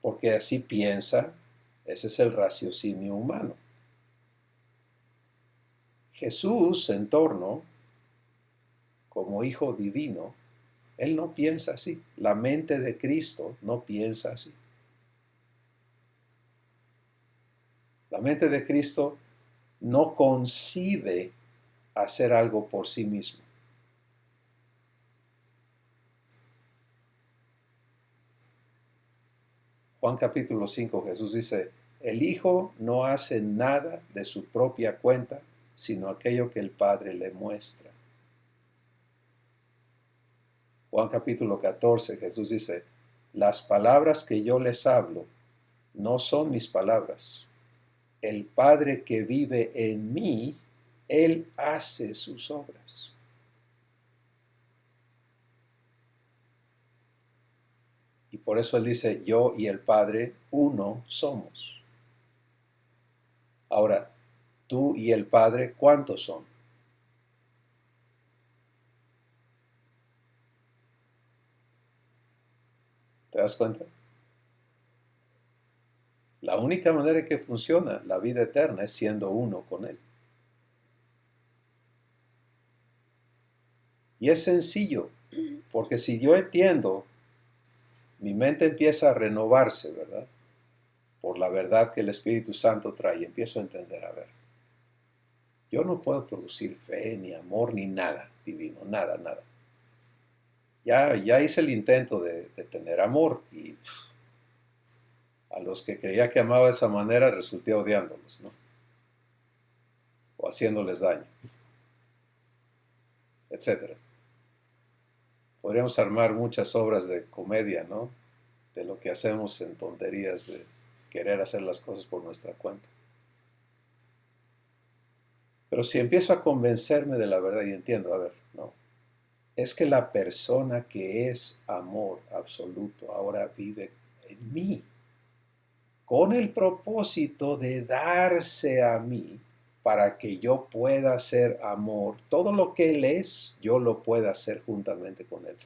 Porque así piensa, ese es el raciocinio humano. Jesús, en torno, como Hijo Divino, Él no piensa así. La mente de Cristo no piensa así. La mente de Cristo no concibe hacer algo por sí mismo. Juan capítulo 5, Jesús dice, el Hijo no hace nada de su propia cuenta, sino aquello que el Padre le muestra. Juan capítulo 14, Jesús dice, las palabras que yo les hablo no son mis palabras. El Padre que vive en mí, Él hace sus obras. Y por eso Él dice, yo y el Padre uno somos. Ahora, tú y el Padre, ¿cuántos son? ¿Te das cuenta? La única manera que funciona la vida eterna es siendo uno con Él. Y es sencillo, porque si yo entiendo, mi mente empieza a renovarse, ¿verdad? Por la verdad que el Espíritu Santo trae, y empiezo a entender, a ver, yo no puedo producir fe, ni amor, ni nada divino, nada, nada. Ya hice el intento de tener amor, y a los que creía que amaba de esa manera resulté odiándolos, ¿no? O haciéndoles daño, etcétera. Podríamos armar muchas obras de comedia, ¿no? De lo que hacemos en tonterías de querer hacer las cosas por nuestra cuenta. Pero si empiezo a convencerme de la verdad y entiendo, a ver, no, es que la persona que es amor absoluto ahora vive en mí, con el propósito de darse a mí para que yo pueda ser amor. Todo lo que Él es, yo lo pueda hacer juntamente con Él.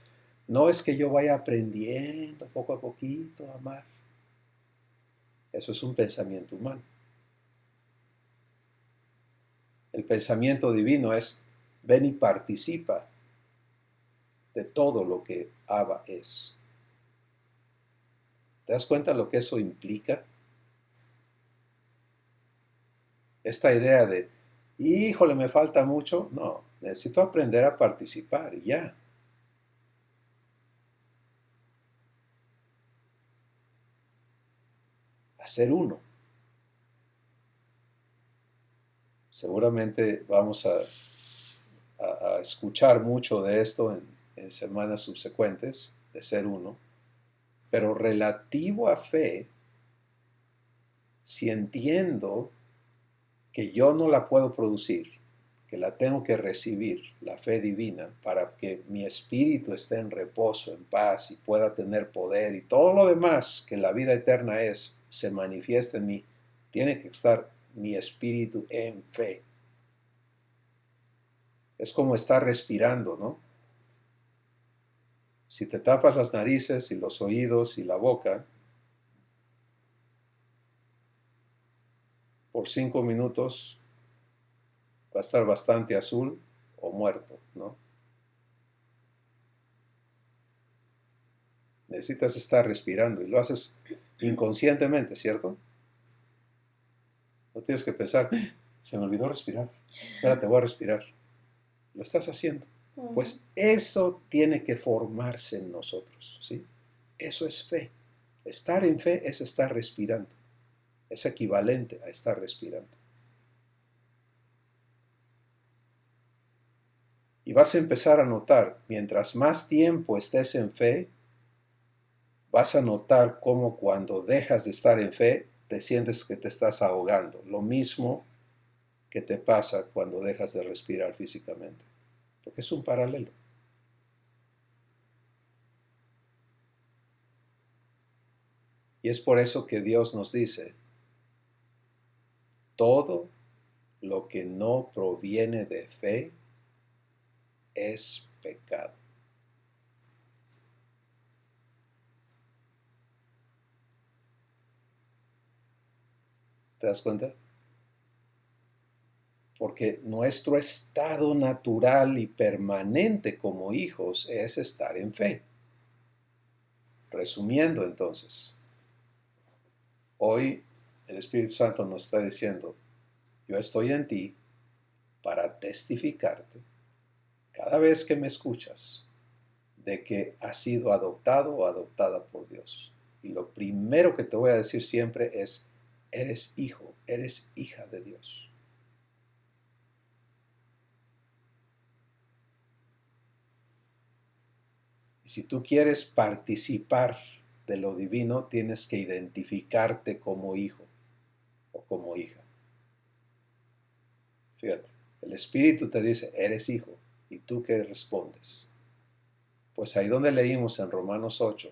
No es que yo vaya aprendiendo poco a poquito a amar. Eso es un pensamiento humano. El pensamiento divino es, ven y participa de todo lo que Abba es. ¿Te das cuenta lo que eso implica? Esta idea de, híjole, me falta mucho. No, necesito aprender a participar y ya. A ser uno. Seguramente vamos a escuchar mucho de esto en semanas subsecuentes, de ser uno. Pero relativo a fe, si entiendo que yo no la puedo producir, que la tengo que recibir, la fe divina, para que mi espíritu esté en reposo, en paz y pueda tener poder y todo lo demás que la vida eterna es, se manifiesta en mí, tiene que estar mi espíritu en fe. Es como estar respirando, ¿no? Si te tapas las narices y los oídos y la boca, por 5 minutos va a estar bastante azul o muerto, ¿no? Necesitas estar respirando y lo haces inconscientemente, ¿cierto? No tienes que pensar, se me olvidó respirar, espérate, voy a respirar. Lo estás haciendo. Pues eso tiene que formarse en nosotros, ¿sí? Eso es fe. Estar en fe es estar respirando. Es equivalente a estar respirando. Y vas a empezar a notar, mientras más tiempo estés en fe, vas a notar cómo cuando dejas de estar en fe, te sientes que te estás ahogando. Lo mismo que te pasa cuando dejas de respirar físicamente. Porque es un paralelo. Y es por eso que Dios nos dice, todo lo que no proviene de fe es pecado. ¿Te das cuenta? Porque nuestro estado natural y permanente como hijos es estar en fe. Resumiendo entonces, hoy el Espíritu Santo nos está diciendo, yo estoy en ti para testificarte cada vez que me escuchas de que has sido adoptado o adoptada por Dios. Y lo primero que te voy a decir siempre es, Eres hijo, eres hija de Dios. Y si tú quieres participar de lo divino, tienes que identificarte como hijo o como hija. Fíjate, el Espíritu te dice, eres hijo. ¿Y tú qué respondes? Pues ahí donde leímos en Romanos 8,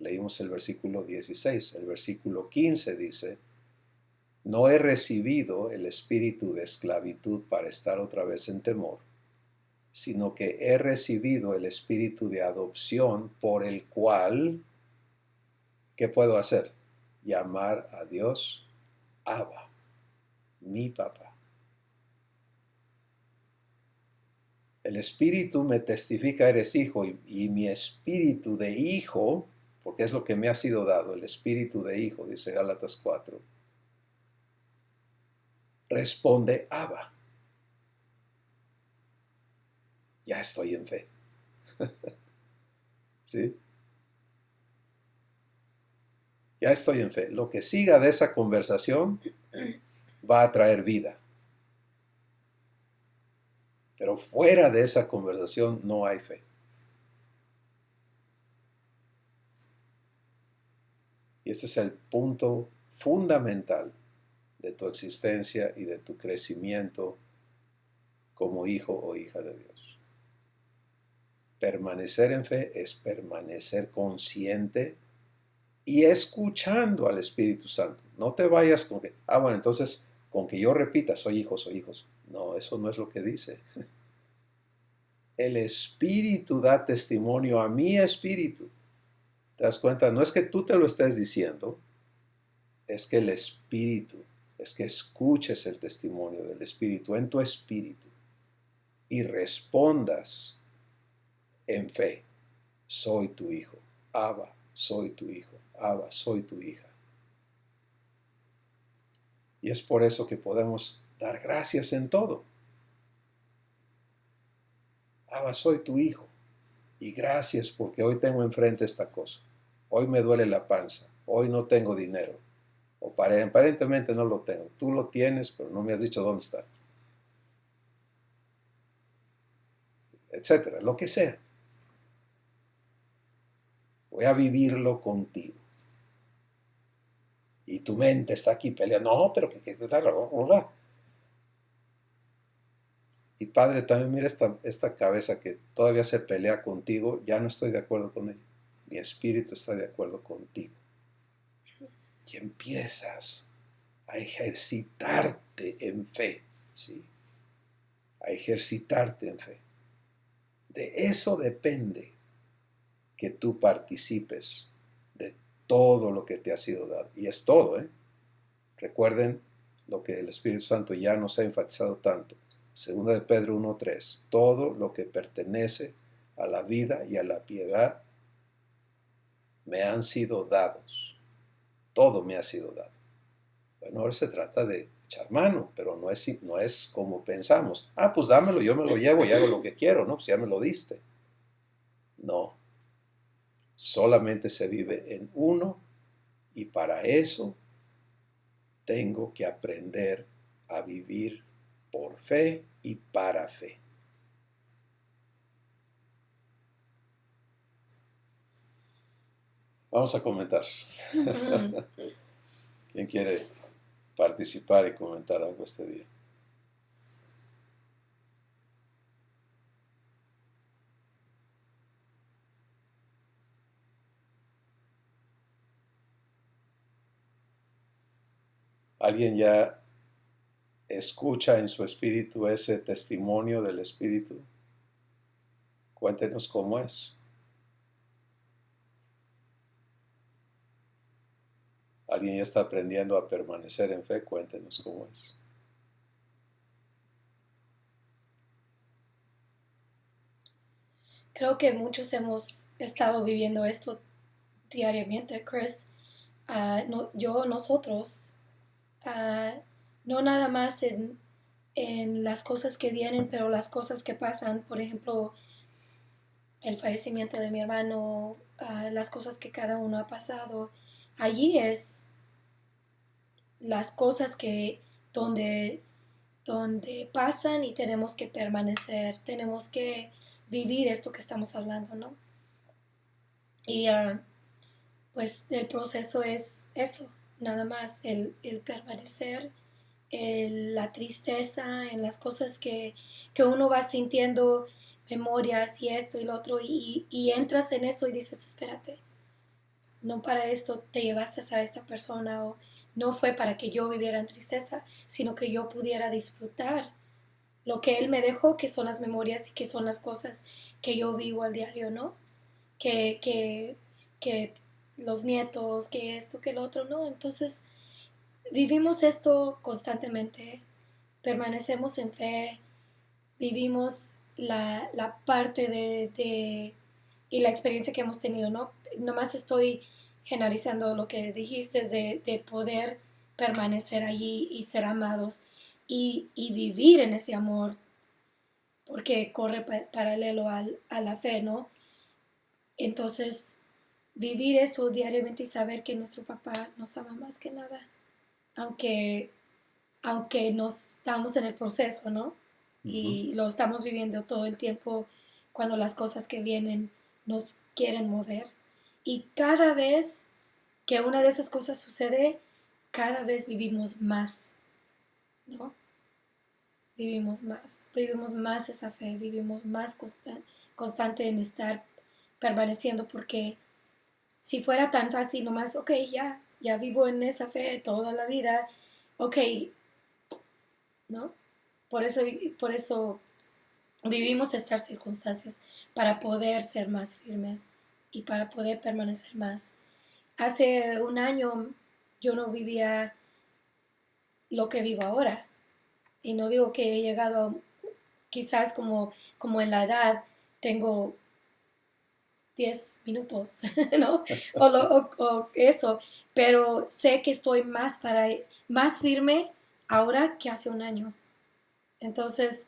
leímos el versículo 16. El versículo 15 dice, no he recibido el espíritu de esclavitud para estar otra vez en temor, sino que he recibido el espíritu de adopción por el cual, ¿qué puedo hacer? Llamar a Dios Abba, mi papá. El espíritu me testifica, eres hijo, y mi espíritu de hijo, porque es lo que me ha sido dado, el espíritu de hijo, dice Gálatas 4, responde Abba. Ya estoy en fe. ¿Sí? Ya estoy en fe. Lo que siga de esa conversación va a traer vida. Pero fuera de esa conversación no hay fe. Y ese es el punto fundamental de tu existencia y de tu crecimiento como hijo o hija de Dios. Permanecer en fe es permanecer consciente y escuchando al Espíritu Santo. No te vayas con que, bueno, entonces con que yo repita, soy hijo, soy hijos. No, eso no es lo que dice. El Espíritu da testimonio a mi espíritu. ¿Te das cuenta? No es que tú te lo estés diciendo, es que el Espíritu, es que escuches el testimonio del Espíritu en tu espíritu y respondas en fe. Soy tu hijo. Abba, soy tu hijo. Abba, soy tu hija. Y es por eso que podemos dar gracias en todo. Abba, soy tu hijo. Y gracias porque hoy tengo enfrente esta cosa. Hoy me duele la panza. Hoy no tengo dinero. O aparentemente no lo tengo. Tú lo tienes, pero no me has dicho dónde está. Etcétera, lo que sea. Voy a vivirlo contigo. Y tu mente está aquí peleando. No, pero que y Padre, también mira esta cabeza que todavía se pelea contigo. Ya no estoy de acuerdo con ella. Mi espíritu está de acuerdo contigo. Y empiezas a ejercitarte en fe. ¿Sí? A ejercitarte en fe. De eso depende que tú participes de todo lo que te ha sido dado. Y es todo, ¿eh? Recuerden lo que el Espíritu Santo ya nos ha enfatizado tanto. Segunda de Pedro 1:3. Todo lo que pertenece a la vida y a la piedad me han sido dados. Todo me ha sido dado. Bueno, ahora se trata de echar mano, pero no es como pensamos. Pues dámelo, yo me lo llevo y hago lo que quiero, ¿no? Pues ya me lo diste. No. Solamente se vive en uno y para eso tengo que aprender a vivir por fe y para fe. Vamos a comentar. ¿Quién quiere participar y comentar algo este día? ¿Alguien ya escucha en su espíritu ese testimonio del Espíritu? Cuéntenos cómo es. ¿Alguien ya está aprendiendo a permanecer en fe? Cuéntenos cómo es. Creo que muchos hemos estado viviendo esto diariamente, Chris. Nosotros, no nada más en las cosas que vienen, pero las cosas que pasan, por ejemplo, el fallecimiento de mi hermano, las cosas que cada uno ha pasado. Allí es las cosas que donde, donde pasan y tenemos que permanecer, tenemos que vivir esto que estamos hablando, ¿no? Y pues el proceso es eso, nada más, el permanecer, la tristeza, en las cosas que uno va sintiendo, memorias y esto y lo otro, y entras en esto y dices, espérate, no para esto te llevaste a esta persona o no fue para que yo viviera en tristeza, sino que yo pudiera disfrutar lo que él me dejó, que son las memorias y que son las cosas que yo vivo al diario, ¿no? Que, que, que los nietos, que esto, que el otro, ¿no? Entonces vivimos esto constantemente, permanecemos en fe, vivimos la parte y la experiencia que hemos tenido, ¿no? Nomás estoy generalizando lo que dijiste de poder permanecer allí y ser amados y vivir en ese amor, porque corre paralelo a la fe, ¿no? Entonces, vivir eso diariamente y saber que nuestro papá nos ama más que nada, aunque, aunque nos estamos en el proceso, ¿no? Ujú. Y lo estamos viviendo todo el tiempo cuando las cosas que vienen nos quieren mover. Y cada vez que una de esas cosas sucede, cada vez vivimos más, ¿no? Vivimos más esa fe, vivimos más constante en estar permaneciendo, porque si fuera tan fácil, nomás, ok, ya vivo en esa fe toda la vida, ok, ¿no? Por eso vivimos estas circunstancias, para poder ser más firmes y para poder permanecer más. Hace un año yo no vivía lo que vivo ahora. Y no digo que he llegado, quizás como en la edad, tengo 10 minutos, ¿no? O eso, pero sé que estoy más firme ahora que hace un año. Entonces,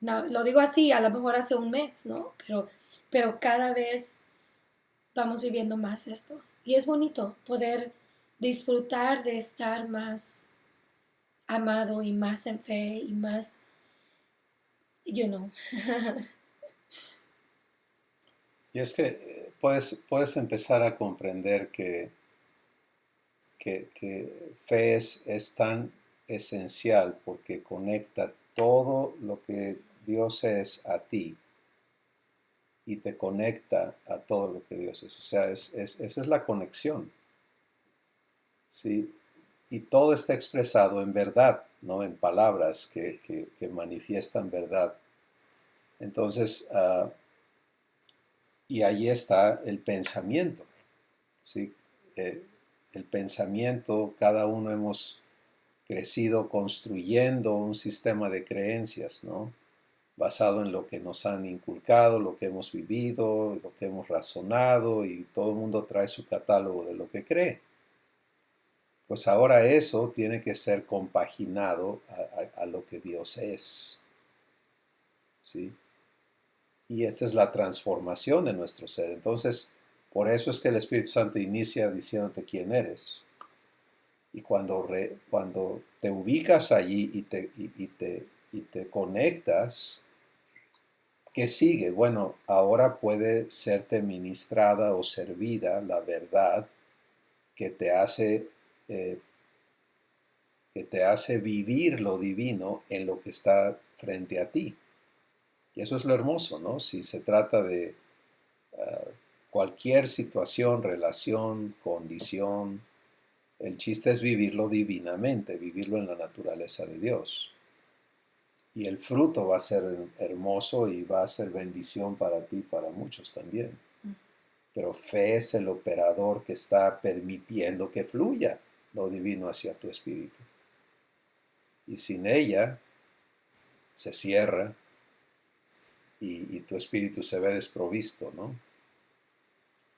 no, lo digo así, a lo mejor hace un mes, ¿no? Pero cada vez vamos viviendo más esto. Y es bonito poder disfrutar de estar más amado y más en fe y más, you know. Y es que puedes empezar a comprender que fe es tan esencial porque conecta todo lo que Dios es a ti y te conecta a todo lo que Dios es. O sea, esa es la conexión, ¿sí? Y todo está expresado en verdad, ¿no? En palabras que manifiestan verdad. Entonces, y ahí está el pensamiento, ¿sí? Eh, el pensamiento, cada uno hemos crecido construyendo un sistema de creencias, ¿no? Basado en lo que nos han inculcado, lo que hemos vivido, lo que hemos razonado, y todo el mundo trae su catálogo de lo que cree. Pues ahora eso tiene que ser compaginado a lo que Dios es, ¿sí? Y esta es la transformación de nuestro ser. Entonces, por eso es que el Espíritu Santo inicia diciéndote quién eres. Y cuando te ubicas allí y te conectas, ¿qué sigue? Bueno, ahora puede serte ministrada o servida la verdad que te hace, eh, que te hace vivir lo divino en lo que está frente a ti. Y eso es lo hermoso, ¿no? Si se trata de uh, cualquier situación, relación, condición, el chiste es vivirlo divinamente, vivirlo en la naturaleza de Dios. Y el fruto va a ser hermoso y va a ser bendición para ti, para muchos también. Pero fe es el operador que está permitiendo que fluya lo divino hacia tu espíritu. Y sin ella se cierra y tu espíritu se ve desprovisto, ¿no?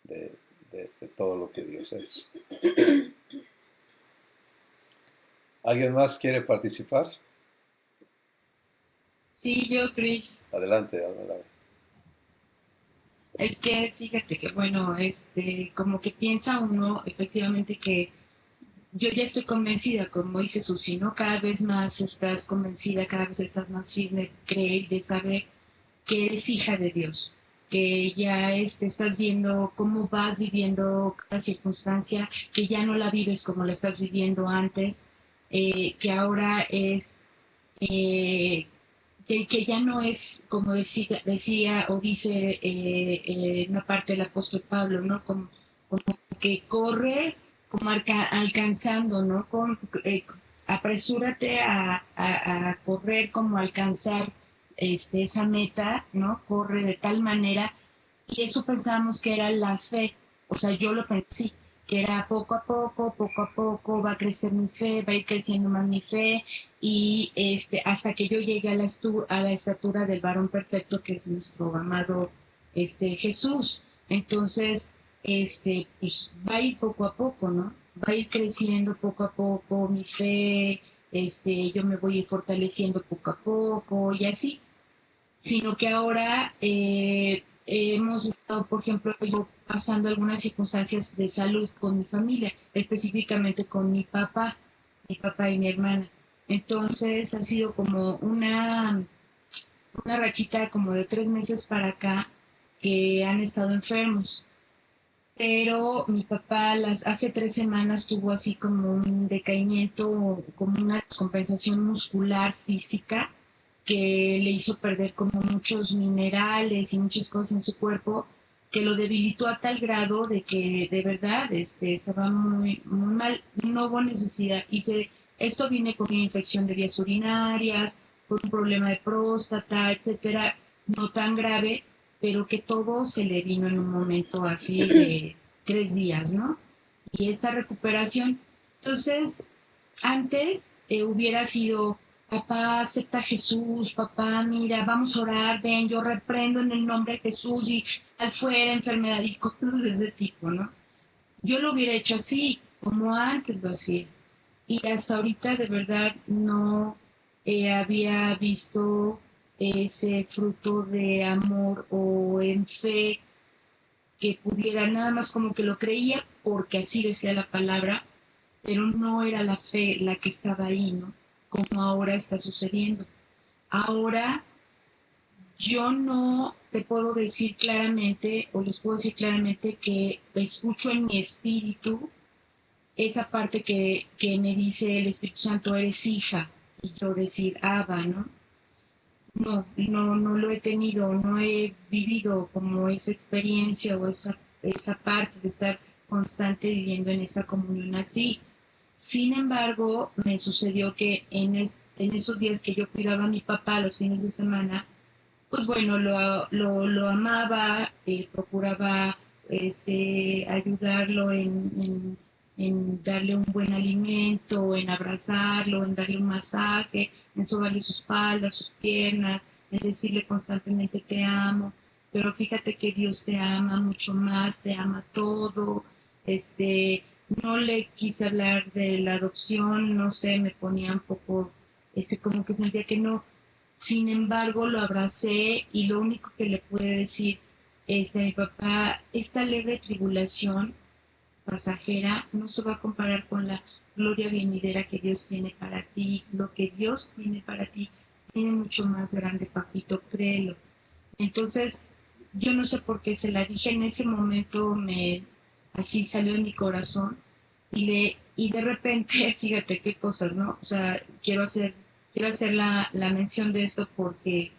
De, de todo lo que Dios es. ¿Alguien más quiere participar? Sí, yo, Chris. Adelante, adelante. Es que fíjate que, bueno, como que piensa uno efectivamente que yo ya estoy convencida, como dice Susi, ¿no? Cada vez más estás convencida, cada vez estás más firme de creer, de saber que eres hija de Dios, que ya estás viendo cómo vas viviendo cada circunstancia, que ya no la vives como la estás viviendo antes, que ahora es, que ya no es como decía o dice una parte del apóstol Pablo, ¿no? Como que corre como alcanzando, ¿no? Apresúrate a correr como alcanzar esa meta, ¿no? Corre de tal manera, y eso pensamos que era la fe, o sea, yo lo pensé, que era poco a poco, va a crecer mi fe, va a ir creciendo más mi fe, y hasta que yo llegue a la estatura del varón perfecto, que es nuestro amado Jesús. Entonces, pues va a ir poco a poco, ¿no? Va a ir creciendo poco a poco mi fe, yo me voy a ir fortaleciendo poco a poco y así, sino que ahora hemos estado, por ejemplo, yo pasando algunas circunstancias de salud con mi familia, específicamente con mi papá y mi hermana. Entonces ha sido como una rachita como de 3 meses para acá que han estado enfermos. Pero mi papá hace 3 semanas tuvo así como un decaimiento, como una descompensación muscular física que le hizo perder como muchos minerales y muchas cosas en su cuerpo, que lo debilitó a tal grado de que de verdad estaba muy, muy mal, no hubo necesidad. Esto viene con una infección de vías urinarias, por un problema de próstata, etcétera, no tan grave, pero que todo se le vino en un momento así de 3 días, ¿no? Y esta recuperación, entonces, antes hubiera sido, papá, acepta a Jesús, papá, mira, vamos a orar, ven, yo reprendo en el nombre de Jesús y sal fuera, enfermedad y cosas de ese tipo, ¿no? Yo lo hubiera hecho así, como antes lo hacía. Y hasta ahorita de verdad no había visto ese fruto de amor o en fe que pudiera, nada más como que lo creía porque así decía la palabra, pero no era la fe la que estaba ahí, ¿no? Como ahora está sucediendo. Ahora yo no te puedo decir claramente, o les puedo decir claramente que escucho en mi espíritu esa parte que me dice el Espíritu Santo, eres hija, y yo decir, Abba, ¿no? No lo he tenido, no he vivido como esa experiencia o esa parte de estar constante viviendo en esa comunión así. Sin embargo, me sucedió que en esos días que yo cuidaba a mi papá los fines de semana, pues bueno, lo amaba, procuraba ayudarlo en darle un buen alimento, en abrazarlo, en darle un masaje, en sobarle su espalda, sus piernas, en decirle constantemente te amo. Pero fíjate que Dios te ama mucho más, te ama todo. No le quise hablar de la adopción, no sé, me ponía un poco, como que sentía que no. Sin embargo, lo abracé y lo único que le pude decir es a mi papá, esta leve tribulación pasajera no se va a comparar con la gloria venidera que Dios tiene para ti. Lo que Dios tiene para ti tiene mucho más grande, papito, créelo. Entonces, yo no sé por qué se la dije en ese momento, así salió de mi corazón y de repente, fíjate qué cosas, ¿no? O sea, quiero hacer la mención de esto porque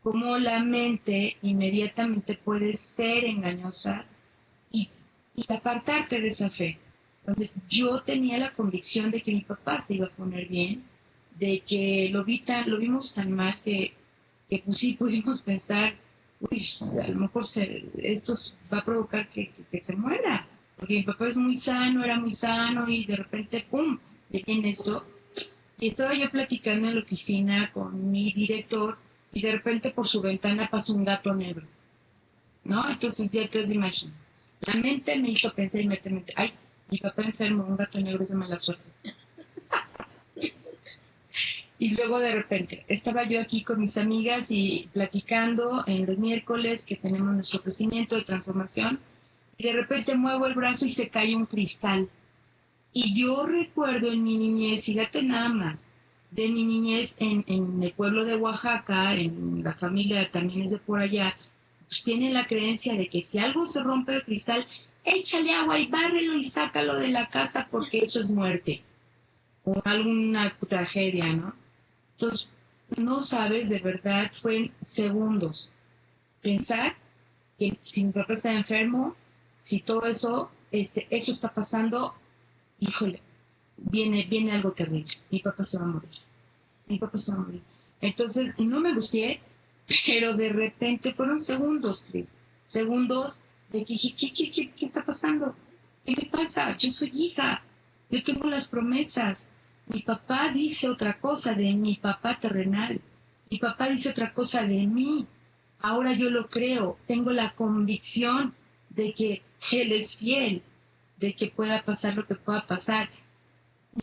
como la mente inmediatamente puede ser engañosa y, y apartarte de esa fe. Entonces, yo tenía la convicción de que mi papá se iba a poner bien, de que lo vimos tan mal que pues sí pudimos pensar, uy, a lo mejor esto va a provocar que se muera, porque mi papá es muy sano, era muy sano y de repente, ¡pum!, le viene esto. Y estaba yo platicando en la oficina con mi director y de repente por su ventana pasa un gato negro, ¿no? Entonces ya te has de imaginar. La mente me hizo pensar inmediatamente, ay, mi papá enfermo, un gato negro es de mala suerte. Y luego de repente estaba yo aquí con mis amigas y platicando en los miércoles que tenemos nuestro crecimiento de transformación y de repente muevo el brazo y se cae un cristal. Y yo recuerdo en mi niñez, fíjate nada más, de mi niñez en el pueblo de Oaxaca, en la familia también es de por allá, pues tienen la creencia de que si algo se rompe de cristal, échale agua y bárrelo y sácalo de la casa porque eso es muerte o alguna tragedia, ¿no? Entonces, no sabes, de verdad, fue en segundos. Pensar que si mi papá está enfermo, si todo eso, eso está pasando, híjole, viene algo terrible. Mi papá se va a morir. Mi papá se va a morir. Entonces, no me gusté, pero de repente fueron segundos, Cris. Segundos de que dije, ¿qué está pasando? ¿Qué me pasa? Yo soy hija. Yo tengo las promesas. Mi papá dice otra cosa de mi papá terrenal. Mi papá dice otra cosa de mí. Ahora yo lo creo. Tengo la convicción de que Él es fiel, de que pueda pasar lo que pueda pasar.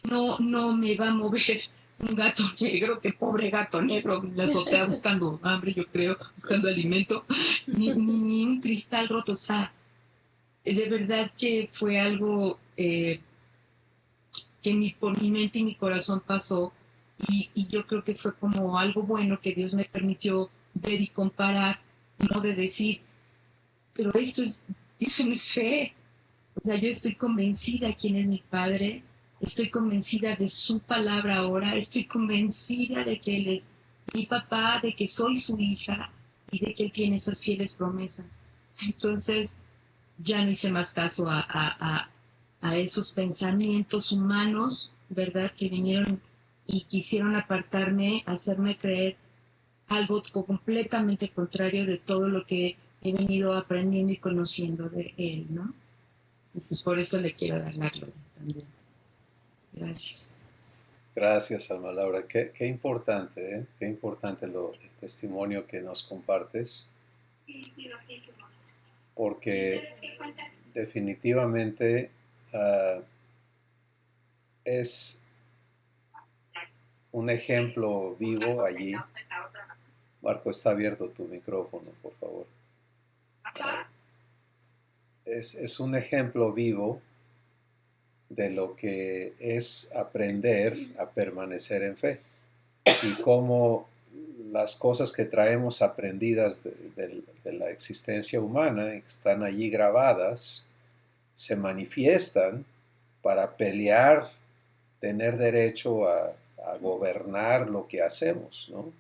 No me va a mover un gato negro, que pobre gato negro en la azotea buscando hambre, yo creo, buscando alimento, ni un cristal roto. O sea, de verdad que fue algo que por mi mente y mi corazón pasó, y yo creo que fue como algo bueno que Dios me permitió ver y comparar, no de decir, pero eso no es fe. O sea, yo estoy convencida de quién es mi padre, estoy convencida de su palabra ahora, estoy convencida de que Él es mi papá, de que soy su hija y de que Él tiene esas fieles promesas. Entonces, ya no hice más caso a esos pensamientos humanos, ¿verdad? Que vinieron y quisieron apartarme, hacerme creer algo completamente contrario de todo lo que he venido aprendiendo y conociendo de Él, ¿no? Y pues por eso le quiero dar la gloria también. Gracias. Gracias, Alma Laura. Qué importante, ¿eh? Qué importante el testimonio que nos compartes, porque definitivamente es un ejemplo vivo allí. Marco, está abierto tu micrófono, por favor. Es un ejemplo vivo de lo que es aprender a permanecer en fe y cómo las cosas que traemos aprendidas de la existencia humana, que están allí grabadas, se manifiestan para pelear, tener derecho a gobernar lo que hacemos, ¿no?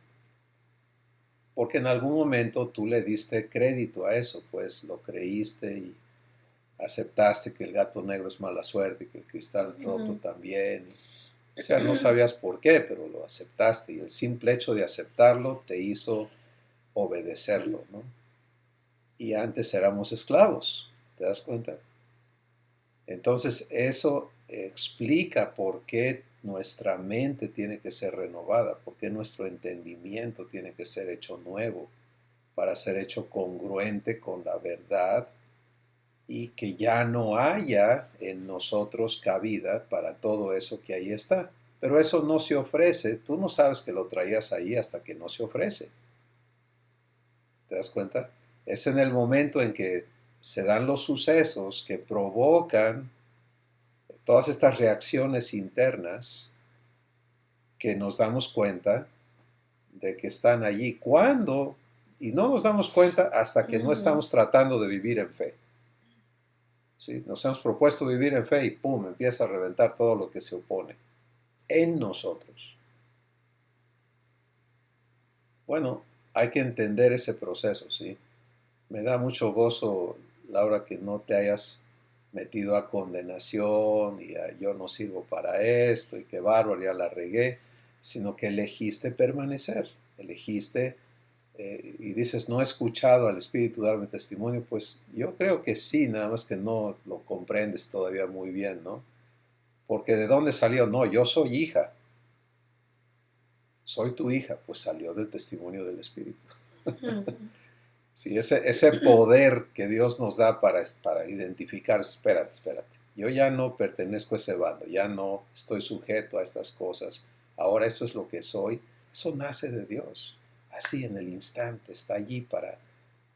Porque en algún momento tú le diste crédito a eso, pues lo creíste y aceptaste que el gato negro es mala suerte, que el cristal roto también. O sea, no sabías por qué, pero lo aceptaste y el simple hecho de aceptarlo te hizo obedecerlo, ¿no? Y antes éramos esclavos, ¿te das cuenta? Entonces eso explica por qué nuestra mente tiene que ser renovada, por qué nuestro entendimiento tiene que ser hecho nuevo, para ser hecho congruente con la verdad y que ya no haya en nosotros cabida para todo eso que ahí está. Pero eso no se ofrece, tú no sabes que lo traías ahí hasta que no se ofrece. ¿Te das cuenta? Es en el momento en que se dan los sucesos que provocan todas estas reacciones internas que nos damos cuenta de que están allí. ¿Cuándo? Y no nos damos cuenta hasta que no estamos tratando de vivir en fe. ¿Sí? Nos hemos propuesto vivir en fe y ¡pum! Empieza a reventar todo lo que se opone en nosotros. Bueno, hay que entender ese proceso, ¿sí? Me da mucho gozo, Laura, que no te hayas metido a condenación y a yo no sirvo para esto y qué bárbaro, ya la regué, sino que elegiste permanecer, elegiste y dices, no he escuchado al Espíritu darme testimonio, pues yo creo que sí, nada más que no lo comprendes todavía muy bien, ¿no? Porque ¿de dónde salió? No, yo soy hija. Soy tu hija, pues salió del testimonio del Espíritu. Sí, ese poder que Dios nos da para identificar, espérate, yo ya no pertenezco a ese bando, ya no estoy sujeto a estas cosas, ahora esto es lo que soy, eso nace de Dios, así en el instante, está allí para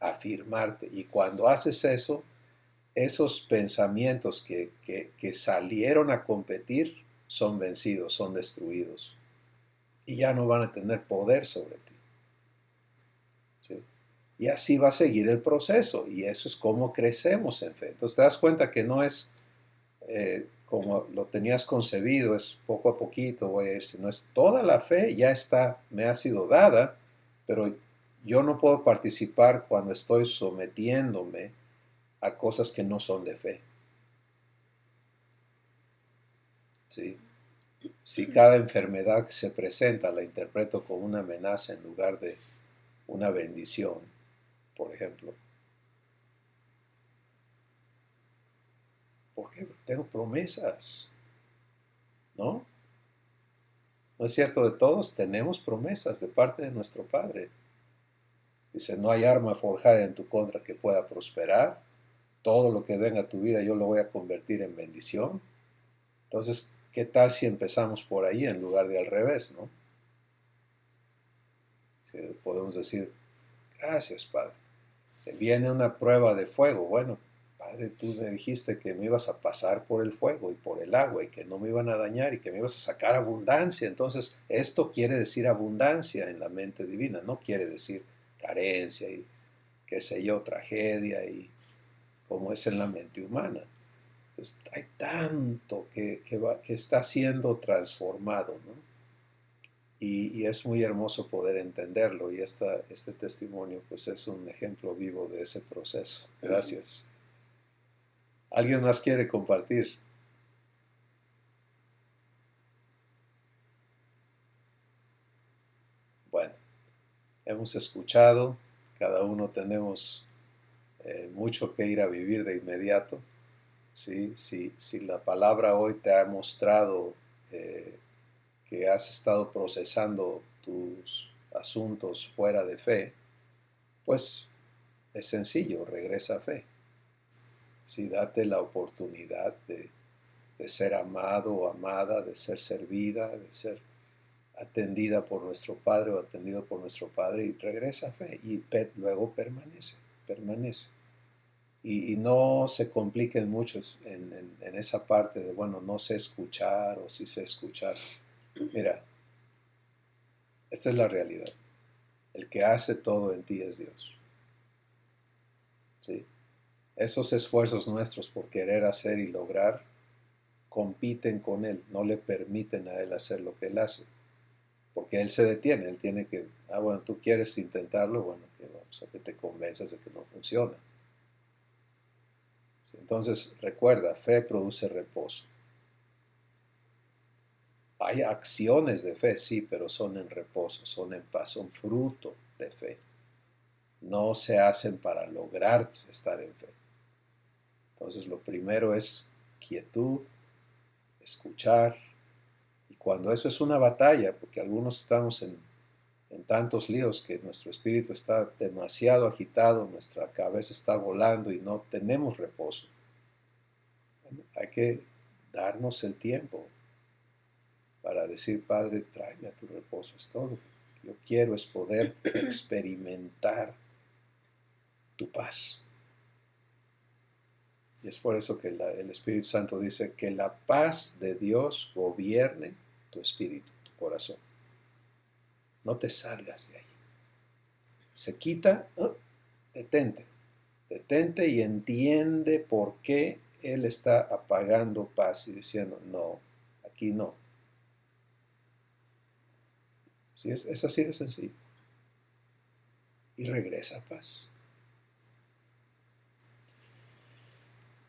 afirmarte, y cuando haces eso, esos pensamientos que salieron a competir son vencidos, son destruidos. Y ya no van a tener poder sobre ti. ¿Sí? Y así va a seguir el proceso. Y eso es como crecemos en fe. Entonces te das cuenta que no es como lo tenías concebido, es poco a poquito voy a ir, sino es toda la fe ya está, me ha sido dada, pero yo no puedo participar cuando estoy sometiéndome a cosas que no son de fe. ¿Sí? Si cada enfermedad que se presenta la interpreto como una amenaza en lugar de una bendición, por ejemplo, porque tengo promesas, ¿no? ¿No es cierto de todos? Tenemos promesas de parte de nuestro Padre. Dice, no hay arma forjada en tu contra que pueda prosperar. Todo lo que venga a tu vida yo lo voy a convertir en bendición. Entonces, ¿qué tal si empezamos por ahí en lugar de al revés, no? Si podemos decir, gracias, Padre. Te viene una prueba de fuego. Bueno, Padre, tú me dijiste que me ibas a pasar por el fuego y por el agua y que no me iban a dañar y que me ibas a sacar abundancia. Entonces, esto quiere decir abundancia en la mente divina, no quiere decir carencia y qué sé yo, tragedia y como es en la mente humana. Entonces, hay tanto que está siendo transformado, ¿no? Y es muy hermoso poder entenderlo y este testimonio pues es un ejemplo vivo de ese proceso. Gracias. ¿Alguien más quiere compartir? Bueno, hemos escuchado, cada uno tenemos mucho que ir a vivir de inmediato. ¿Sí? Si la palabra hoy te ha mostrado que has estado procesando tus asuntos fuera de fe, pues es sencillo, regresa a fe. Sí, date la oportunidad de ser amado o amada, de ser servida, de ser atendida por nuestro Padre o atendido por nuestro Padre y regresa a fe y luego permanece. Y no se compliquen muchos en esa parte de, bueno, no sé escuchar o sí sé escuchar. Mira, esta es la realidad. El que hace todo en ti es Dios. ¿Sí? Esos esfuerzos nuestros por querer hacer y lograr compiten con Él, no le permiten a Él hacer lo que Él hace. Porque Él se detiene, Él tiene que, bueno, tú quieres intentarlo, bueno, que vamos a que te convenzas de que no funciona. ¿Sí? Entonces, recuerda, fe produce reposo. Hay acciones de fe, sí, pero son en reposo, son en paz, son fruto de fe. No se hacen para lograr estar en fe. Entonces, lo primero es quietud, escuchar. Y cuando eso es una batalla, porque algunos estamos en tantos líos que nuestro espíritu está demasiado agitado, nuestra cabeza está volando y no tenemos reposo. Bueno, hay que darnos el tiempo para decir, Padre, tráeme a tu reposo. Es todo lo que yo quiero, es poder experimentar tu paz. Y es por eso que el Espíritu Santo dice que la paz de Dios gobierne tu espíritu, tu corazón. No te salgas de ahí. Se quita, detente y entiende por qué Él está apagando paz y diciendo, no, aquí no. ¿Sí? Es así de sencillo. Y regresa a paz.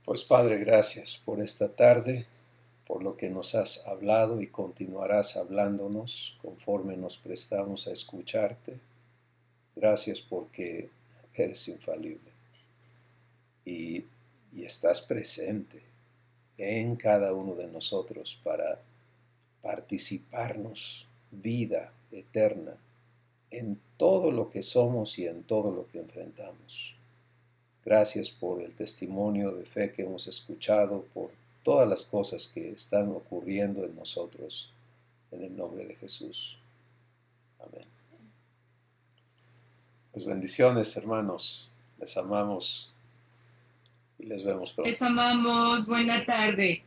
Pues Padre, gracias por esta tarde, por lo que nos has hablado y continuarás hablándonos conforme nos prestamos a escucharte. Gracias porque eres infalible y estás presente en cada uno de nosotros para participarnos vida eterna en todo lo que somos y en todo lo que enfrentamos. Gracias por el testimonio de fe que hemos escuchado, por todas las cosas que están ocurriendo en nosotros, en el nombre de Jesús. Amén. Pues bendiciones, hermanos. Les amamos Les vemos pronto. Les amamos. Buena tarde.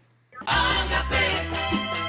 Ágape.